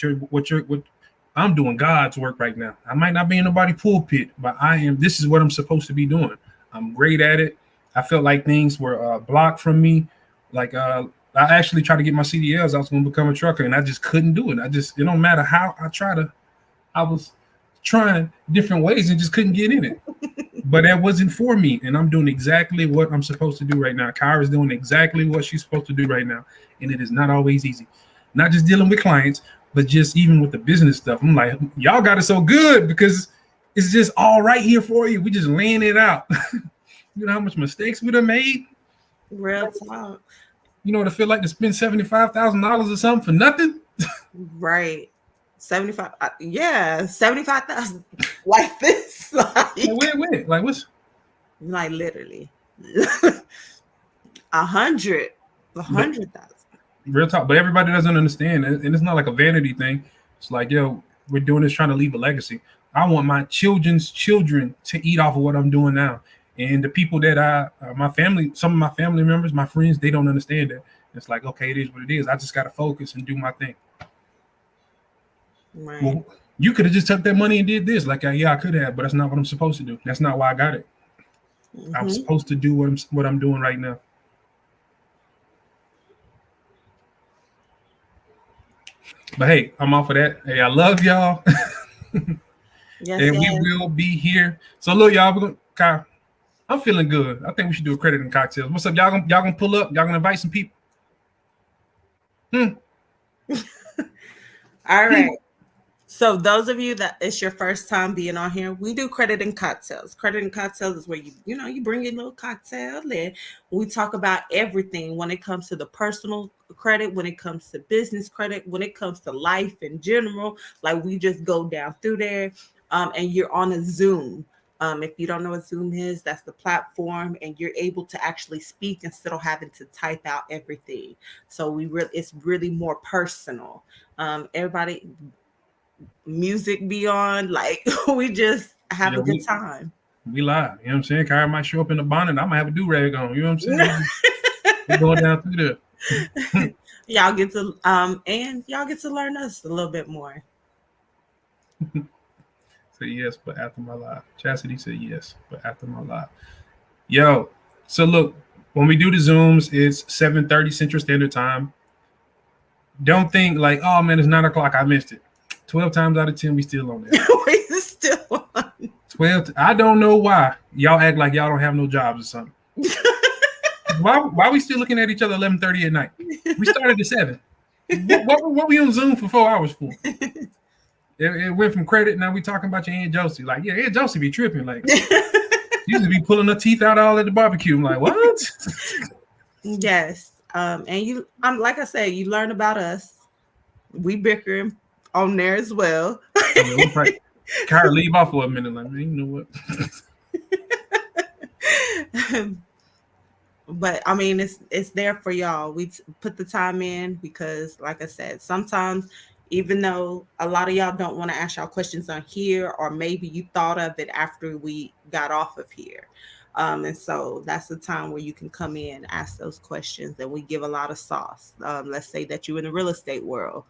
I'm doing God's work right now. I might not be in nobody's pulpit, but I am. This is what I'm supposed to be doing. I'm great at it. I felt like things were blocked from me. Like I actually tried to get my CDLs. I was going to become a trucker, and I just couldn't do it. It don't matter how I try to. I was trying different ways and just couldn't get in it. But that wasn't for me, and I'm doing exactly what I'm supposed to do right now. Kyra's doing exactly what she's supposed to do right now, and it is not always easy. Not just dealing with clients, but just even with the business stuff. I'm like, y'all got it so good because it's just all right here for you. We just laying it out. You know how much mistakes we done made? Real talk. You know what it feel like to spend $75,000 or something for nothing? Right. 75. Yeah, 75,000. Like this. Like, wait. Like what's? Like literally. 100,000. Real talk. But everybody doesn't understand. And it's not like a vanity thing. It's like, yo, we're doing this trying to leave a legacy. I want my children's children to eat off of what I'm doing now. And the people that my family, some of my family members, my friends, they don't understand that. It's like, okay, it is what it is. I just got to focus and do my thing. Right. Well, you could have just took that money and did this. Like, yeah, I could have, but that's not what I'm supposed to do. That's not why I got it. Mm-hmm. I'm supposed to do what I'm doing right now. But hey, I'm off of that. Hey, I love y'all. Yes, and we will be here. So look, y'all, we're gonna I'm feeling good. I think we should do a credit and cocktails. What's up? Y'all gonna pull up? Y'all gonna invite some people? All right. So those of you that it's your first time being on here, we do credit and cocktails. Credit and cocktails is where you bring your little cocktail and we talk about everything when it comes to the personal credit, when it comes to business credit, when it comes to life in general. Like we just go down through there, and you're on a Zoom. If you don't know what Zoom is, that's the platform, and you're able to actually speak instead of having to type out everything. So it's really more personal. Everybody. Music be on, like we just have a good time. We live, you know what I'm saying? Kyra might show up in the bonnet. I might have a do-rag on, you know what I'm saying? We're going down through there. Y'all get to and y'all get to learn us a little bit more. Say yes, but after my live. Chastity said yes, but after my live. Yo, so look, when we do the Zooms, it's 7:30 Central Standard Time. Don't think like, oh man, it's 9 o'clock, I missed it. 12 times out of 10, we still on there. We still on. 12. I don't know why y'all act like y'all don't have no jobs or something. Why we still looking at each other 11:30 at night? We started at 7. What we on Zoom for 4 hours for? It went from credit. Now we talking about your Aunt Josie. Like, yeah, Aunt Josie be tripping. Like, she used to be pulling her teeth out all at the barbecue. I'm like, what? Yes. And you, like I said, you learn about us. We bickering on there as well. Yeah, we probably kind of leave off for a minute. Like, man, you know what? But I mean, it's there for y'all. We put the time in because, like I said, sometimes even though a lot of y'all don't want to ask y'all questions on here, or maybe you thought of it after we got off of here. And so that's the time where you can come in, ask those questions, and we give a lot of sauce. Let's say that you're in the real estate world,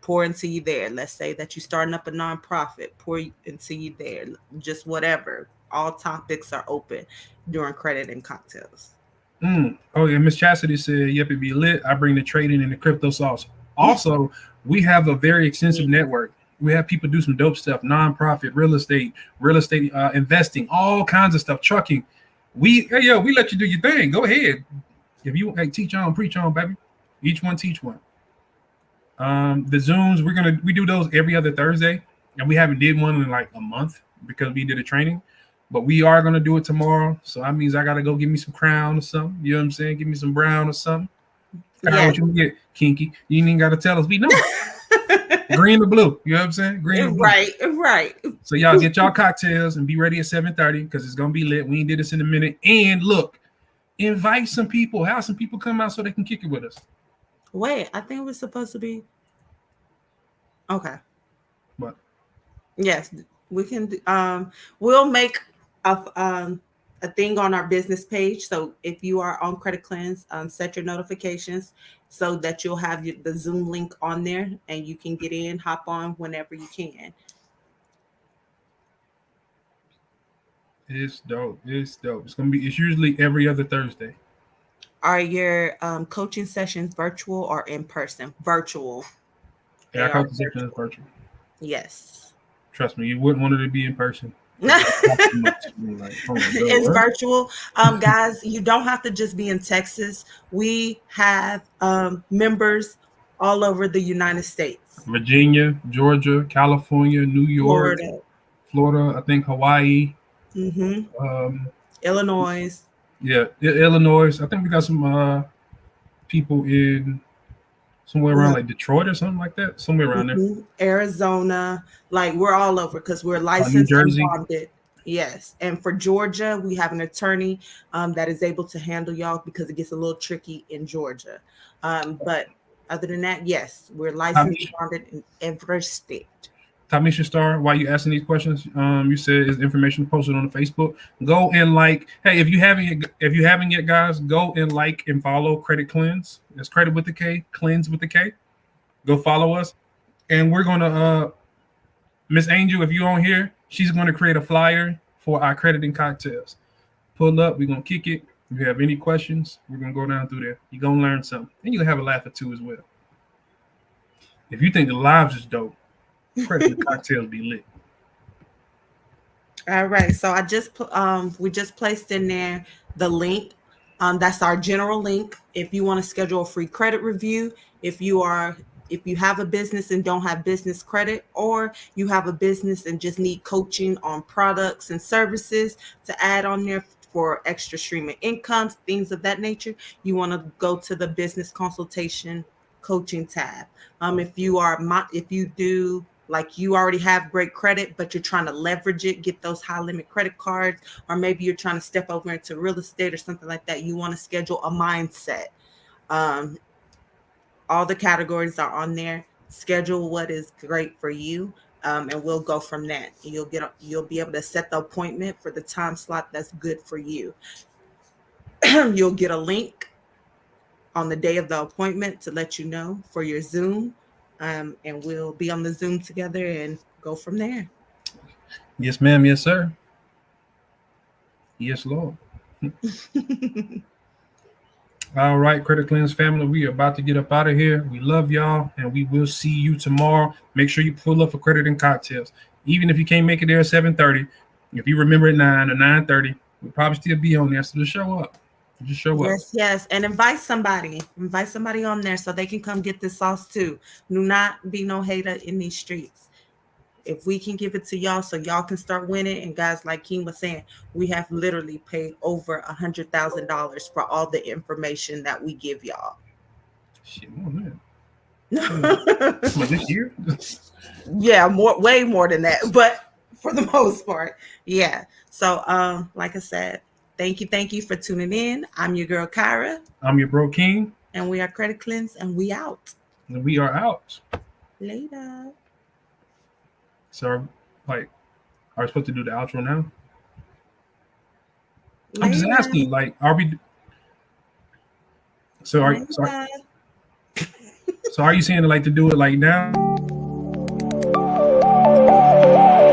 pour into you there. Let's say that you're starting up a nonprofit, pour into you there. Just whatever. All topics are open during credit and cocktails. Oh yeah, Miss Chastity said, "Yep, it be lit. I bring the trading and the crypto sauce." Also, we have a very extensive network. We have people do some dope stuff, nonprofit, real estate investing, all kinds of stuff, trucking. We let you do your thing. Go ahead. If you teach on, preach on, baby. Each one teach one. The Zooms, we do those every other Thursday, and we haven't did one in like a month because we did a training. But we are gonna do it tomorrow, so that means I gotta go get me some crown or something. You know what I'm saying? Give me some brown or something. Yeah. What you can get, kinky. You ain't even gotta tell us. We know. Green or blue. You know what I'm saying? Green or blue. Right. So y'all get y'all cocktails and be ready at 7:30 because it's gonna be lit. We ain't did this in a minute. And look, invite some people. Have some people come out so they can kick it with us. Wait, I think we're supposed to be okay. What? Yes, we can. We'll make a thing on our business page. So if you are on Credit Cleanse, set your notifications so that you'll have the Zoom link on there, and you can get in, hop on whenever you can. It's dope. It's dope. It's usually every other Thursday. Are your coaching sessions virtual or in person? Virtual. Yeah, our coaching session is virtual. Yes. Trust me, you wouldn't want it to be in person. It's virtual. Guys, you don't have to just be in Texas. We have members all over the United States. Virginia, Georgia, California, New York, Florida, I think Hawaii. Illinois. Yeah, Illinois. I think we got some people in somewhere around like Detroit or something like that. Somewhere around there. Arizona. Like, we're all over because we're licensed and bonded. Yes. And for Georgia, we have an attorney that is able to handle y'all because it gets a little tricky in Georgia. But other than that, yes, we're licensed and bonded in every state. Tamisha Star, while you asking these questions, you said is information posted on the Facebook. Go and like. Hey, if you haven't yet, guys, go and like and follow Credit Cleanse. It's credit with the K, cleanse with the K. Go follow us, and we're gonna Miss Angel, if you're on here, she's gonna create a flyer for our credit and cocktails. Pull up, we're gonna kick it. If you have any questions, we're gonna go down through there. You're gonna learn something, and you'll have a laugh or two as well. If you think the lives is dope, credit and cocktails be lit. All right, so we just placed in there the link. That's our general link. If you want to schedule a free credit review, if you have a business and don't have business credit, or you have a business and just need coaching on products and services to add on there for extra stream of income, things of that nature, you want to go to the business consultation coaching tab. If you do, like, you already have great credit, but you're trying to leverage it, get those high limit credit cards, or maybe you're trying to step over into real estate or something like that, you want to schedule a mindset. All the categories are on there. Schedule what is great for you, and we'll go from that. You'll be able to set the appointment for the time slot that's good for you. You'll get a link on the day of the appointment to let you know for your Zoom, and we'll be on the Zoom together and go from there. Yes, ma'am. Yes, sir. Yes, Lord. All right, Credit Cleanse family, we are about to get up out of here. We love y'all, and we will see you tomorrow. Make sure you pull up for Credit and Cocktails. Even if you can't make it there at 7:30, if you remember at 9 or 9:30, we'll probably still be on there. So just show up. Just show up. Yes, yes. And invite somebody. Invite somebody on there so they can come get this sauce too. Do not be no hater in these streets. If we can give it to y'all so y'all can start winning, and guys, like Keem was saying, we have literally paid over $100,000 for all the information that we give y'all. Shit, more than this year? Yeah, way more than that, but for the most part, yeah. So, like I said, thank you for tuning in. I'm your girl Kyra, I'm your bro King, and we are Credit Cleanse, and we out and we are out. later. So, like, are we supposed to do the outro now? I'm just Later. asking, like, are we? So are Later. so are you saying like to do it like now?